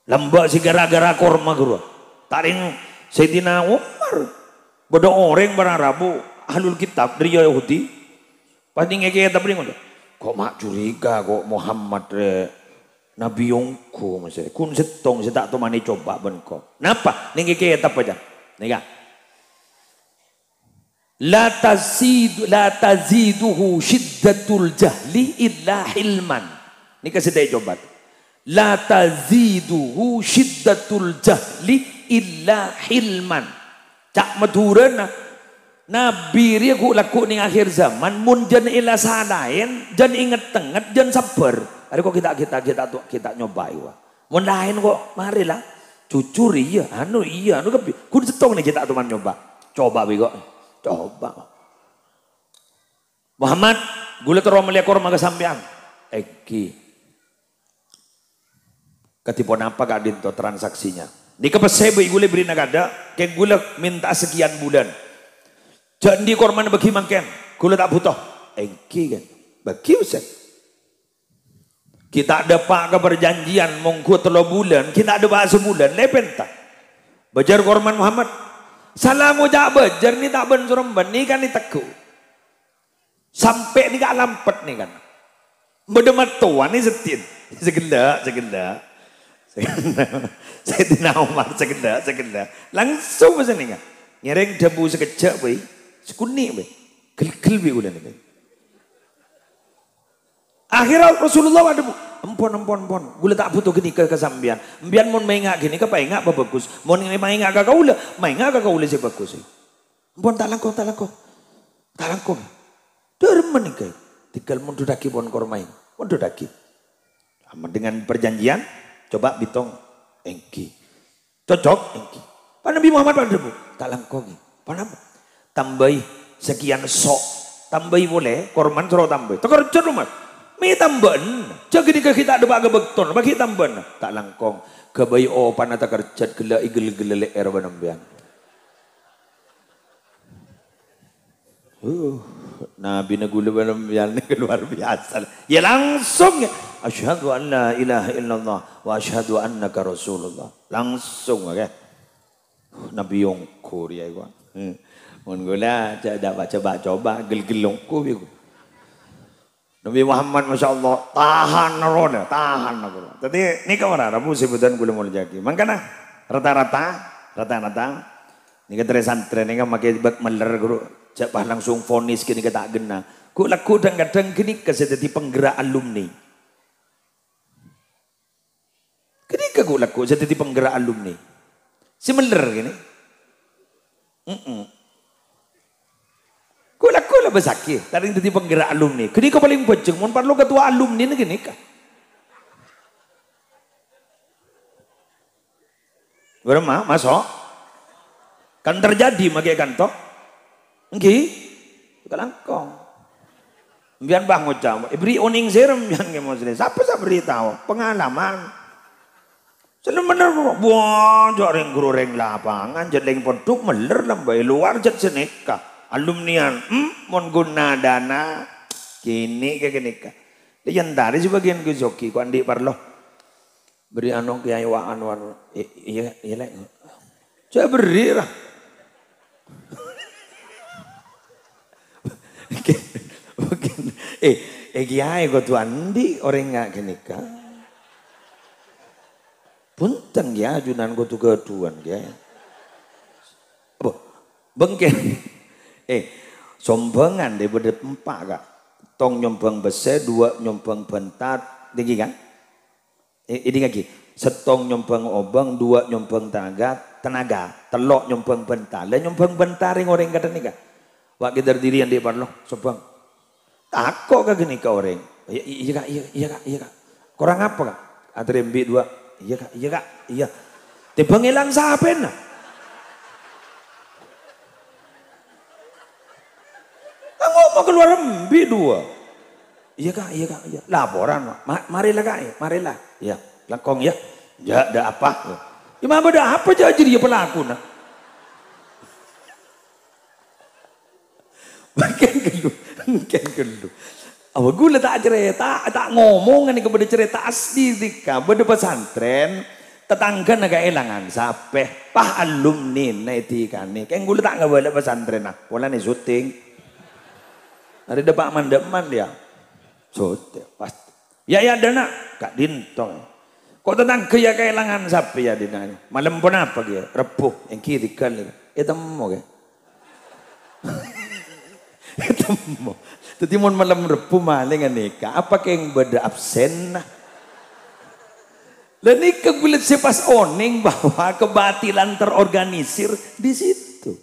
Lembak si gara-gara korma guru. Taring Sayyidina Umar. Bodoh orang berarabu ahlul kitab dari Yahudi. Pasti ngeke tapi ngono. Kok mak curiga kok Muhammad Nabi yongku maksudnya. Kun setong setak tu mani coba ben kok. Napa? Ngeke apa aja? Nika. La taziduhu syiddatul jahli illa hilman. Ini kasih saya coba. La taziduhu syiddatul jahli illa hilman. Cak madurana Nabi dia ku laku ning akhir zaman mun jan ila salain jan inget-inget jan sabar. Ari kok kita nyobai wa. Mun lain kok marilah jujur iya anu kepi. Kun setong nih kita tuh nyoba. Coba bi kok. Coba. Muhammad, gula terus meliakor maga sampean. Eki. Ketipon apa gak dinto transaksinya. Di kepesebe gula beri nagada, kayak gula minta sekian bulan. Jadi korban bagi makan, gula tak butuh. Eki kan, bagi usah. Kita ada pak keperjanjian monggo 3 bulan, kita ada bahasa bulan, lepenta. Bajar korban Muhammad. Salamu jak bajar ni tak ben suremban ni kan ni teku. Sampai ni gak lampet ni kan. Bedemat tuan ni setin. Segenda. Sayyidina Umar sekedak. Langsung pesan ni kan. Ngereng debu sekejap bayi. Sekunik bayi. Gel-gel bayi ulan bayi. Akhirnya Rasulullah ada empon. Gula tak butuh gini ke sambian. Sambian mon maingak gini ke paingak apa bagus. Mon maingak ke kaula. Maingak ke kaula si bagus. Empon tak langkong. Dermen ni ke. Tinggal mon dudaki pon kormain. Mon dudaki. Sama dengan perjanjian. Coba bitong engki. Cocok engki. Pak Nabi Muhammad pada debu. Tak langkong. Panapa? Tambahi sekian sok. Tambahi boleh. Korman suruh tambahi. Terkerja rumah. Mi tambahan. Jaga ni kita ada baga beton. Bagi tambahan. Tak langkong. Kebayi panata kerjat gela igel leer banambian. Nabi nagula banambian ni luar biasa. Ya langsung. Asyhadu an la ilaha illallah wa asyhadu annaka rasulullah. Langsung okay. Nabi yongkur ya gua. Mun gula dapat coba gel-gelongku biku. Nabi Muhammad Masya Allah tahan roda. Jadi ini kamar Rabu sebutan gula mau jagi. Makanya rata-rata. Ini kita santren ini kan makai bak meler guru. Siapa langsung fonis kini kita tak gena. Ku laku kadang kini kesedati penggerak alumni. Kini ku laku sedati penggerak alumni. Si meler gini. Kula lah besaki, tadi jadi penggerak alumni. Kini kau paling boceng, mau perlu ketua alumni ni gini kah? Berma, masuk. Kan terjadi makai kantor. Engki, kelangkong. Biar bang ucap, beri oning serum yang kemuslim. Siapa saya beritahu? Pengalaman. Sebenarnya buah joreng gureng lapangan, jadi produk meler lambai luar jadi seneka. Alumnian, mon guna dana, kini ke kini ka. Legendari sebagian ke joki, ku andi parlo. Beri anong kiai wa anwar, iya lah. Saya beri lah. Kiai ku tu andi orang ngak kini ka. Punten ya, junan ku tu keduan kiai. Apa? Bengken. Sombengan deh berde empat kak. Tong nyombang besar, dua nyombang bentar, tinggi kan? Ini lagi. Setong nyombang obang, dua nyombang tenaga, telok nyombang bentar. Lah nyombang bentar yang orang kata ni kak. Wak kita diri yang dia parlo, sobang. Takut kak gini kak orang. Iya kak. Korang apa kak? Antara MB dua. Iya kak. Tebang hilang siapa nak? Mau keluar embi dua. Iya kak. Laporan. Marilah kak. Marilah. Ya. Langkong ya. Ya ada apa. Ya mama ada apa jadi dia pelaku nak. Makin gelu. Awak gula tak cerita. Tak ngomong ni kepada cerita asli dika. Pada pesantren. Tetangga naga elangan. Sampai. Pah alumni. Naiti kan ni. Kan gula tak ngabala pesantren nak. Pola ni syuting. Ada depak mandeman dia. Sote pasti. Ya dana Kak Dintong. Kok tentang kaya kehilangan sapi ya dina. Malam pun apa dia? Repuh yang kiri kali. Temu ke? Temu. Jadi mon malam repuh maling nikah. Apa yang beda absen? Dan nikah bulat sepas oning bahwa kebatilan terorganisir di situ.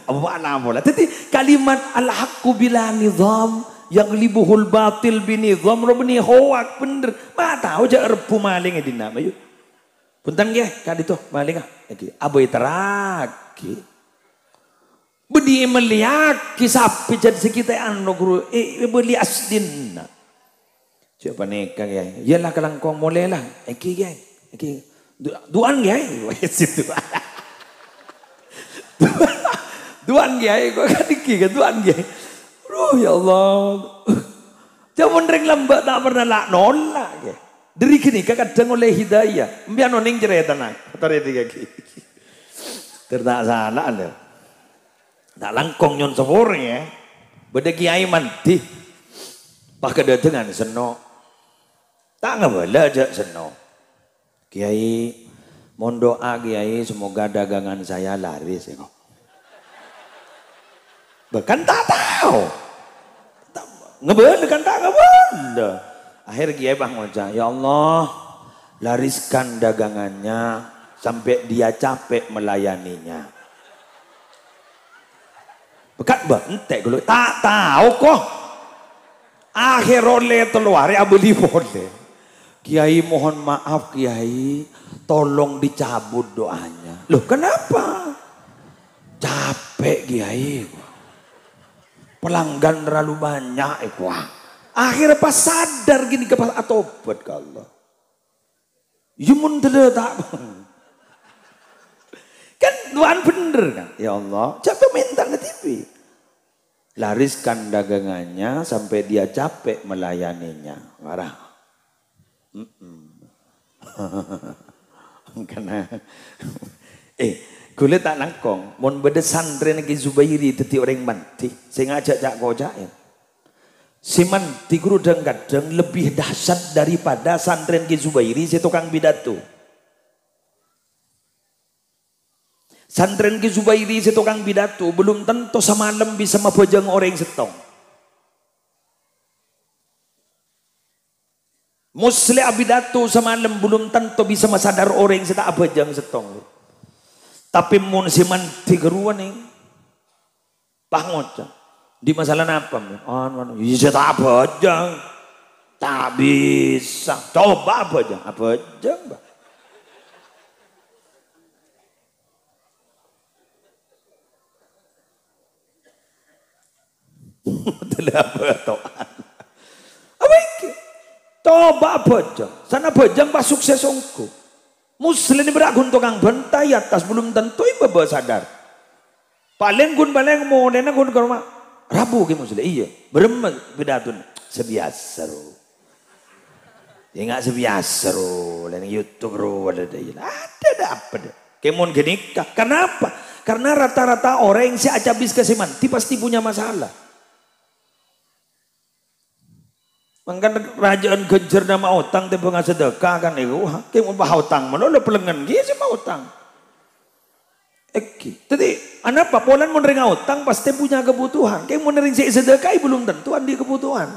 Apa bola. Jadi kalimat al-haqqu bila nizam yang libuhul batil binizam robni hoak bener. Ma tahu je repu maling di nama yuk. Punten ge kali tu maling ah. Abai teraki. Bedi meliak kisah pijet sekitar anu guru beli asdin. Siapa nikah ya? Yalah kelangkong boleh lah. Duan ge. Situ. Tuan kiai kok kan iki kan tuan kiai. Ya Allah. Jangan reng lambat tak pernah lak nolak ya. Dari kini kadang oleh hidayah. Mbiar noning cerita nak. Tari tiga ki. Terdak salah anda. Tak langkong nyon sepore ya. Beda kiai mandi. Pak kedatangan senok. Tak ngebala aja seno. Kiai, mohon doa Kiai semoga dagangan saya laris ya. Bahkan tak tahu. Ngebala kan tak ngebala. Akhir Kiai Bang Oja, ya Allah lariskan dagangannya sampai dia capek melayaninya. Bekat bentek dulu, tak tahu kok. Akhir oleh teluari abeli boleh. Kiai mohon maaf Kiai, tolong dicabut doanya. Loh kenapa? Capek Kiai. Pelanggan terlalu banyak. Akhirnya pas sadar gini kepala atobat ke Allah. Yumun tak. Kan Tuhan bener kan. Ya Allah, capek minta ke TV. Lariskan dagangannya sampai dia capek melayaninya. Marah. Karena gue tak nangkong mon beda santren ke Zubairi teti orang manti saya ngajak cak kojain si manti guru kadang lebih dahsyat daripada santren ke Zubairi si tukang pidato. Santren ke Zubairi si tukang pidato belum tentu semalam bisa mapojang orang setong. Musli abidato semalam belum tentu bisa masadar orang yang tak abajang setong. Tapi mun si manti geruan nih, pangoca di masalah apa? Iya tak abajang, tak bisa. Coba abajang, abajang. Tidak bertoan. Apa ini? Coba bajang, sana bajang pas sukses ongko. Muslim ini beragun tukang bentai atas belum tentu ibu bawa sadar. Paling gun paling mau nena gun ke rumah. Rabu ke Muslim iya, berempat pidatun sebiasa ro. Ya nggak sebiasa ro, lain YouTube ro ada apa deh. Kemun genika, kenapa? Karena rata-rata orang yang si acabis kesemanti pasti punya masalah. Mangkan kerajaan genjer nama utang tapi nggak sedekah kan itu, kayak mau utang mana lo pelengan gitu sih mau utang. Jadi anak papolan menerima utang pasti punya kebutuhan, kayak menerima sedekah belum tentu andi kebutuhan.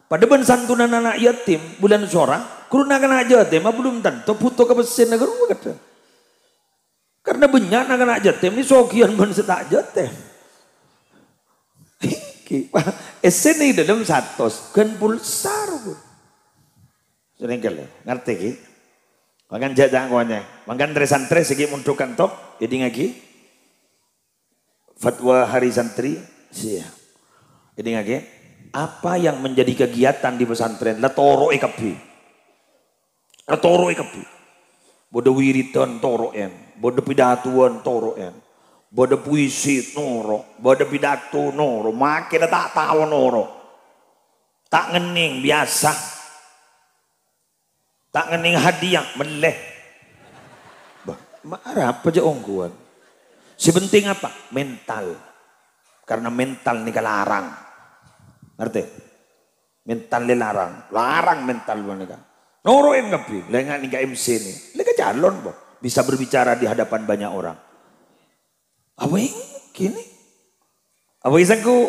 Pada ben santunan anak yatim bulan Syura, kuruna anak yatim belum tentu butuh kebesin negara kata. Karena banyak anak yatim ini sokian ben setak yatim. Esen ini dalam satu kan pulsar pun. Sering kali ngerti ki? Makan jajang konya, makan dari santri segi mundukan top, jadi ngaki fatwa hari santri sih. Jadi ngaki apa yang menjadi kegiatan di pesantren? La toro ikapi, la toro ikapi. Bodo wiritan toro en, bodo pidatuan toro en. Bodo puisi noro, bodo pidato noro, makin tak tahu noro, tak ngening biasa, tak ngening hadiah meleh. Marah apa aja ongguan? Sebenting apa? Mental, karena mental ini larang, ngerti? Mental ini larang mental mereka. Noro yang ngapain? Lengan nih MC nih, lega calon boh, bisa berbicara di hadapan banyak orang. Apa yang gini? Apa isaku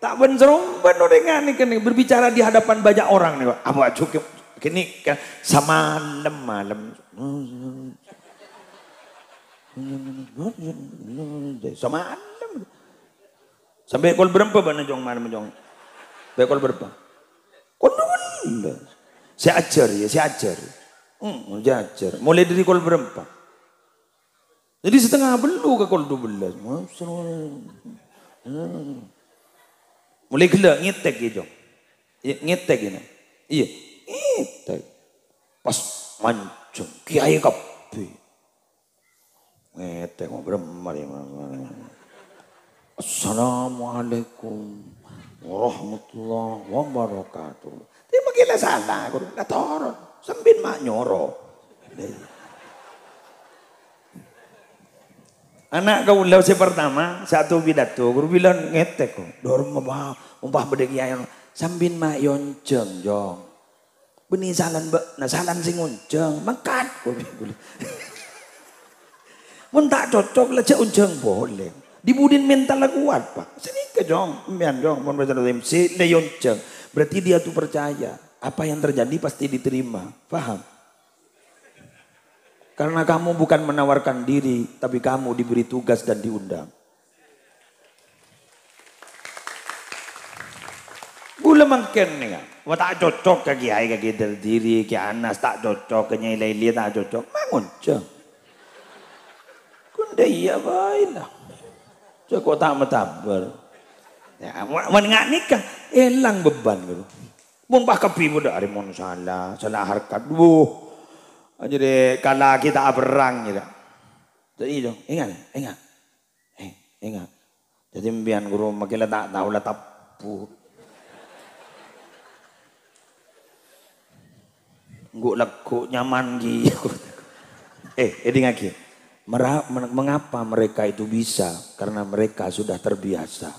tak bencerong benar dengan ini berbicara di hadapan banyak orang nih. Apa cukup gini kan sama malam sama malam sampai kol berapa bana jong malam jong sampai kol berapa? Kol dulu. Saya ajar ya, saya ajar. Ajar. Mulai dari kol berapa? Jadi setengah belu ke kol 12. Mulai gila ngetek gitu. Ngetek ini. Iya, ngetek. Pas mancung kiai kape. Ngetek ngobrol mari. Assalamualaikum warahmatullahi wabarakatuh. Dia makanya salah, aku nggak turun. Sambil mak nyoro. Anak kau si pertama satu pidato, guru bilang ngetek kok. Dorong umpah bedek yang sambin mak yonceng jong. Benih salan mbak, nah salan sing unjeng, mangkat. Mun tak cocok lah cek unjeng boleh. Dibudin mental kuat pak. Sini ke jong, mian jong, mun baca dalam si leyon jeng. Berarti dia tuh percaya apa yang terjadi pasti diterima, paham? Karena kamu bukan menawarkan diri, tapi kamu diberi tugas dan diundang. Gula mangken nih kan. Wah tak cocok ke kiai ke kita diri ke anas tak cocok ke nyai lihat tak cocok mangun ceng. Kunde iya baiklah. Cok tak metabar. Ya, mun nggak nikah elang beban gitu. Mun pak kepi muda hari mun salah harkat. Jadi kalau kita berang gitu. Jadi dong ingat. Ingat. Jadi mbian guru makilah tak tahu lah tapu. Nggak laku nyaman gitu. Lagi. Mengapa mereka itu bisa? Karena mereka sudah terbiasa.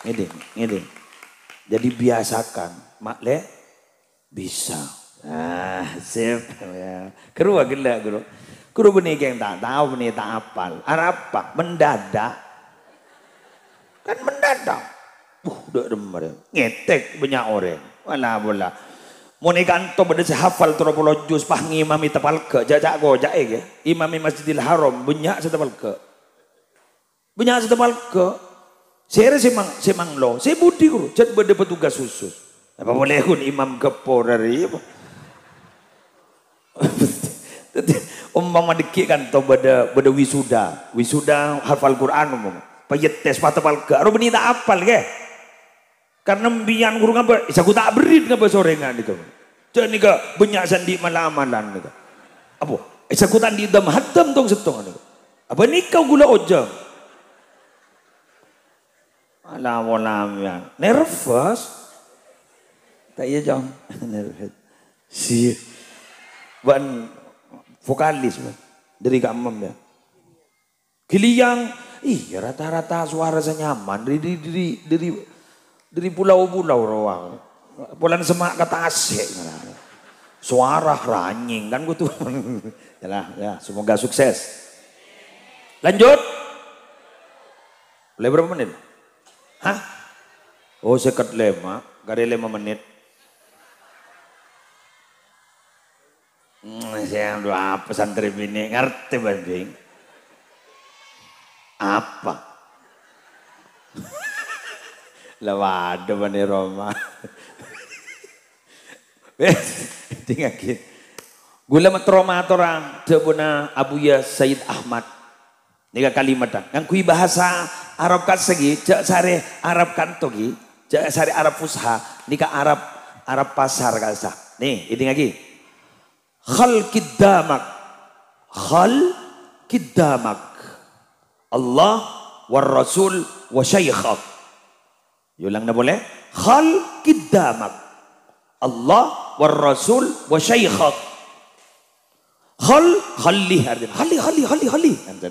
Ini. Jadi biasakan, makle bisa. Sip. Ya. Kedua gila guru. Guru benih yang tak tahu benih tak apal. Apa? Mendadak. Kan mendadak. Udah demar. Ngetek banyak orang. Wala bola. Muni kanto beda hafal 30 juz pah ngimami tepal ke jajak go jae ge. Imami Masjidil Haram banyak setepal ke. Banyak setepal ke. Sere semang lo. Se budi guru jet beda petugas khusus. Apa boleh kun imam kepo dari apa? Umpama dikit kan to beda wisuda. Wisuda hafal Quran umpama. Payet tes patepal ke. Aro beni tak apal ge. Karena mbian guru ngapa, isa ku tak berit ngapa sorengan itu. Jadi ke banyak sandi malam-malam gitu. Apa? Isa ku tak di dam hatam tong setong gitu. Apa ni kau gula ojang? Alam ya. Nervous. Tak iya jong. Nervous. Si ban vokalis dari kamam ya. Kiliang, rata-rata suara senyaman dari pulau-pulau rawang. Pulau semak kata asik. Suara ranying kan gitu. Ya, semoga sukses. Lanjut. Boleh berapa menit? Hah? Oh sekat 5. Gak ada 5 menit. Saya doa pesantren ini ngerti banding. Apa? Lawado ba ni Roma? Tinggal gitu. Gula matromatora jabuna Abuya Said Ahmad. Nika kalimat yang kui bahasa Arab kan segi, jak sare Arab kan togi, jak sare Arab fusha, nika Arab pasar kalsa. Nih, ini lagi. Khal kidamak. Allah war Rasul wa syaikhak. Yulang na boleh? Khal kidamak. Allah war Rasul wa syaikhak. Khalli. Nanti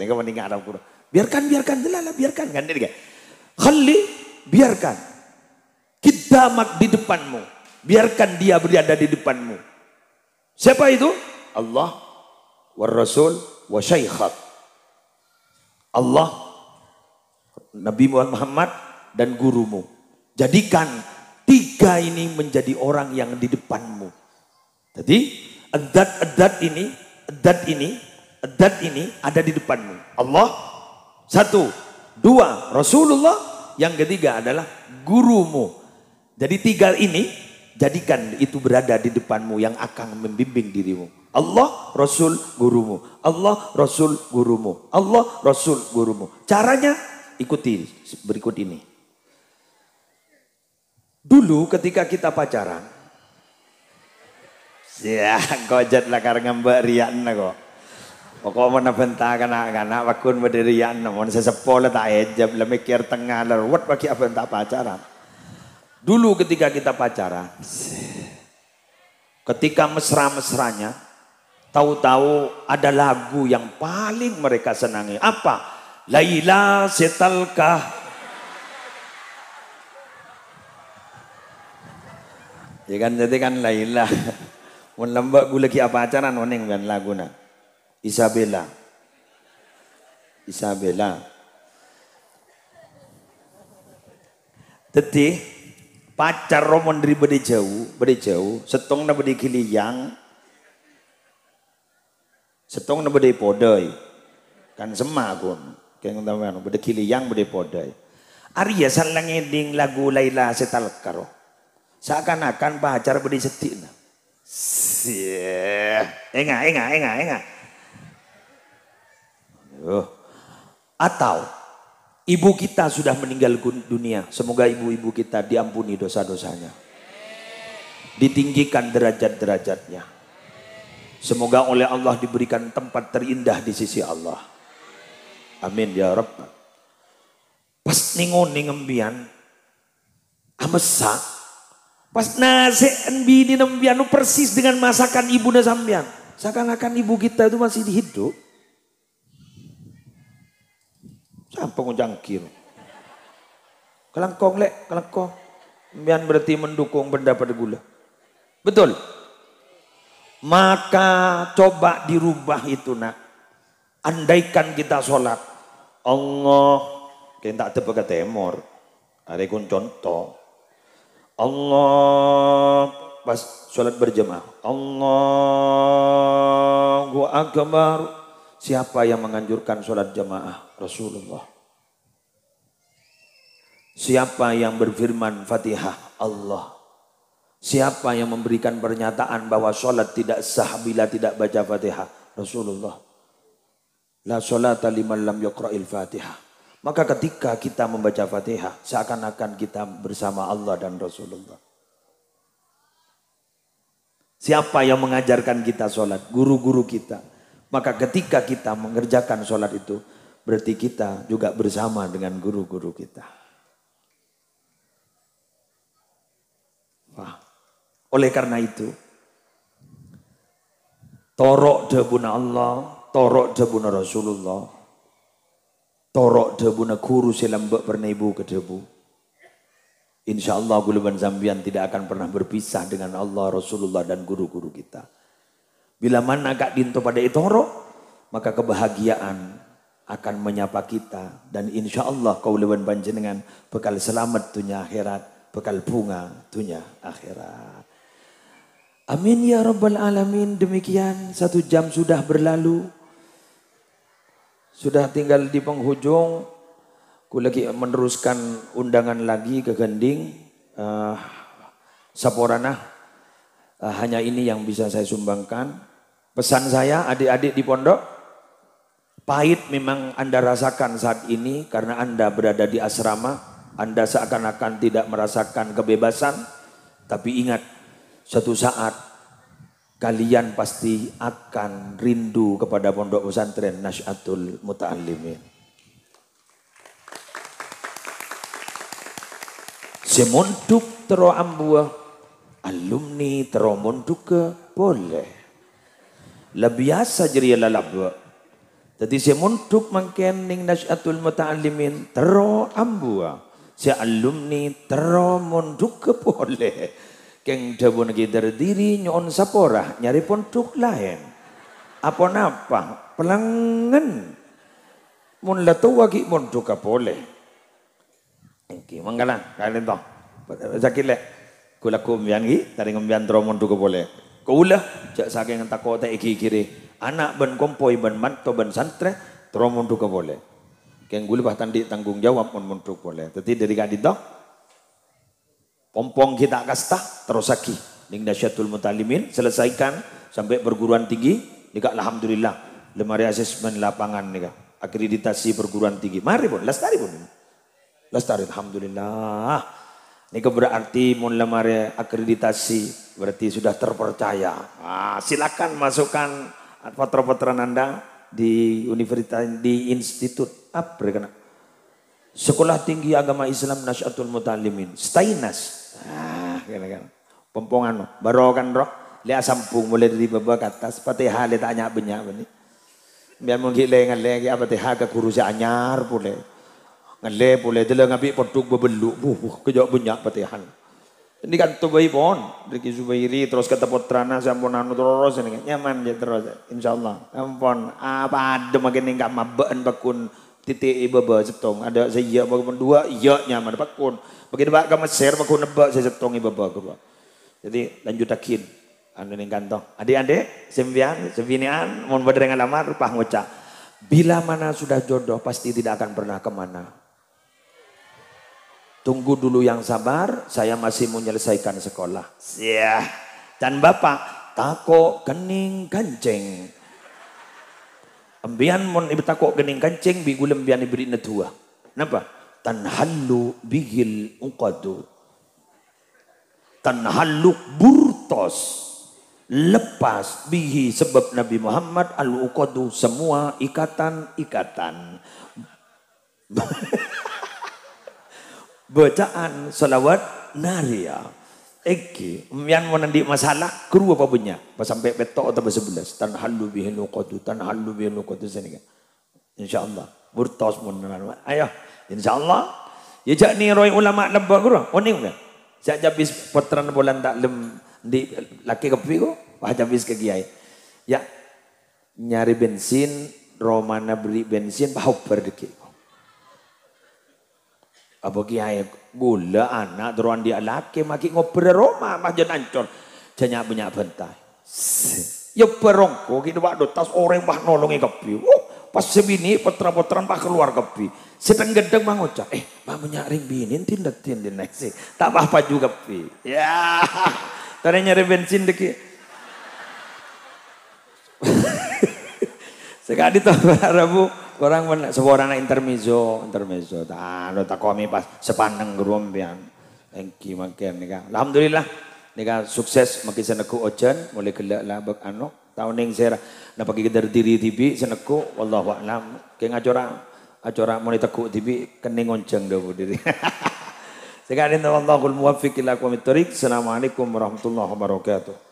kamu ingat Arab Quran. Biarkan, biarkan. Kan dia Khalli, biarkan. Kidamak di depanmu. Biarkan dia berada di depanmu. Siapa itu? Allah war Rasul wa syaikhak. Allah, Nabi Muhammad dan gurumu. Jadikan 3 ini menjadi orang yang di depanmu. Jadi adat ini ada di depanmu. Allah 1, 2 Rasulullah, yang ketiga adalah gurumu. Jadi 3 ini jadikan itu berada di depanmu yang akan membimbing dirimu. Allah, Rasul, gurumu. Allah, Rasul, gurumu. Allah, Rasul, gurumu. Caranya ikuti berikut ini. Dulu ketika kita pacaran, ya gojat lah karena mbak rian kok. Pokoknya mana bentar kanak-kanak wakun berdirian, namun sesepola tak ejab, lah mikir tengah lerwat bagi apa tak pacaran. Dulu ketika kita pacaran, ketika mesra-mesranya, tahu-tahu ada lagu yang paling mereka senangi. Apa? Laila setalkah. Ya kan jadi kan Laila. Mun lembak gue lagi apa acara noneng kan laguna. Isabella. Teti pacar romon dari bede jauh, setong na bede kiliyang, setong na bede podoi, kan semakun, kayak ngomong bede kiliyang bede podoi. Arya salang ending lagu Laila setal karo, seakan-akan pacar bede setina. Enga. Atau ibu kita sudah meninggal dunia. Semoga ibu-ibu kita diampuni dosa-dosanya. Ditinggikan derajat-derajatnya. Semoga oleh Allah diberikan tempat terindah di sisi Allah. Amin ya Rabb. Pas ningon ngembian amesa. Pas nasi enbi di nembian persis dengan masakan ibu na sambian. Seakan-akan ibu kita itu masih hidup. Sampai ngejangkir. Kelangkong. Bian berarti mendukung benda pada gula. Betul. Maka coba dirubah itu nak. Andaikan kita sholat. Allah. Kita tak terpakai temor. Ada kun contoh. Allah. Pas sholat berjemaah. Allahu Akbar. Siapa yang menganjurkan sholat jamaah? Rasulullah. Siapa yang berfirman Fatihah? Allah. Siapa yang memberikan pernyataan bahwa sholat tidak sah bila tidak baca Fatihah? Rasulullah. La sholata liman lam yaqra'il Fatihah. Maka ketika kita membaca Fatihah, seakan-akan kita bersama Allah dan Rasulullah. Siapa yang mengajarkan kita sholat? Guru-guru kita. Maka ketika kita mengerjakan sholat itu, berarti kita juga bersama dengan guru-guru kita. Wah. Oleh karena itu, torok debuna Allah, torok debuna Rasulullah, torok debuna guru selambak pernah ibu ke debu. Insya Allah guluban zambian tidak akan pernah berpisah dengan Allah, Rasulullah dan guru-guru kita. Bila mana agak dinto pada itoro, maka kebahagiaan akan menyapa kita. Dan insya Allah kau lewan panjenengan bekal selamat dunia akhirat, bekal bunga dunia akhirat. Amin ya Rabbal Alamin. Demikian 1 jam sudah berlalu. Sudah tinggal di penghujung. Aku lagi meneruskan undangan lagi ke Gending. Saporana. Hanya ini yang bisa saya sumbangkan. Pesan saya adik-adik di pondok. Pahit memang Anda rasakan saat ini karena Anda berada di asrama. Anda seakan-akan tidak merasakan kebebasan. Tapi ingat, suatu saat kalian pasti akan rindu kepada pondok pesantren Nasy'atul Muta'allimin. Semonduk tero ambua, alumni tero monduk ke boleh. Lebiasa jeria lalabwa. Jadi semonduk mangkening Nasy'atul Muta'allimin tero ambua. Si alumni tero monduk ke boleh. Keng dabun kita diri nyon sapora nyari pondok lain. Apa napa pelangen mun latu wagi pondok ke boleh. Oke, manggalan kalian toh. Sakile kula kumbian gi tari ngombian tero mondok ke boleh. Kaulah jak saking takota iki kiri anak ben kompoi ben manto ben santre tero mondok ke boleh. Keng gula bahkan di tanggung jawab mun mondok boleh. Dadi dari kadito pompong kita kasta terus lagi ning Nasy'atul Muta'allimin selesaikan sampai perguruan tinggi nikah alhamdulillah lemari asesmen lapangan nikah akreditasi perguruan tinggi mari pun lestari alhamdulillah nikah berarti mun lemari akreditasi berarti sudah terpercaya. Silakan masukkan foto-fotoan Anda di universitas di institut apa kena Sekolah Tinggi Agama Islam Nasy'atul Muta'allimin Stainas. Kan. Pompongan baro kan roh lihat sampung mulai dari bawah ke atas Fatihah le tanya banyak bani. Biar mungkin ngale apa Fatihah ke guru si anyar pule. Ngale pule dele ngabi poduk bebeluk kejauh banyak Fatihah. Ini kan tubai pon, Riki Zubairi terus kata putrana sampun anu terus ini nyaman ya terus insyaallah. Ampun apa ada makin enggak mabean bakun titik ibaba setong ada saya bakun dua iya nyaman bakun. Begitu bak ke Mesir bakun nebak saya setong ibaba ku. Jadi lanjut akin anu ning kantong. Adik-adik sembian mun badhe ngalamar rupah ngucap. Bila mana sudah jodoh pasti tidak akan pernah kemana. Tunggu dulu yang sabar, saya masih mau menyelesaikan sekolah. Ya, dan bapak tako kening kancing. Embian mon ibu tako kening kancing, bigu lembian ibri nedua. Napa? Tanhallu bigil uqadu. Tanhallu burtos. Lepas bihi sebab Nabi Muhammad al-uqadu semua ikatan-ikatan. Bacaan salawat naria. Eki, yang menandik masalah kru apa punya? Pas sampai betok atau sebelas. Tanhallu bihi nuqadu, tanhallu bihi nuqadu sini kan. Insyaallah. Burtos mun. Ayo, insyaallah. Ya jak ni roi ulama lebah guru. Oning dah. Jak habis potran bulan tak lem di laki kepi ko, wah habis ke kiai. Ya nyari bensin, romana beri bensin, bau berdeki. Apa kiai gula anak teruan dia laki maki ngoper Roma mah jangan ancor jangan banyak bentai ya perongko kita waktu tas orang bah nolongi kepi pas sebini potran bah keluar kepi sedang gedeng mah ngocak mah banyak ring binin tindak sih tak apa juga kepi ya tadi nyari bensin deki sekali tahu Rabu orang mana seorang intermezzo tak kami pas sepaneng gerombian engki makin nika alhamdulillah nika sukses makin seneku ojan mulai gelak lah bak anu tahun yang saya nak pergi ke diri TV seneku wallahu a'lam ke acara mulai tekuk TV kening onceng dah diri sekali Allahul muwaffiq ila aqwamit thoriq. Assalamualaikum warahmatullahi wabarakatuh.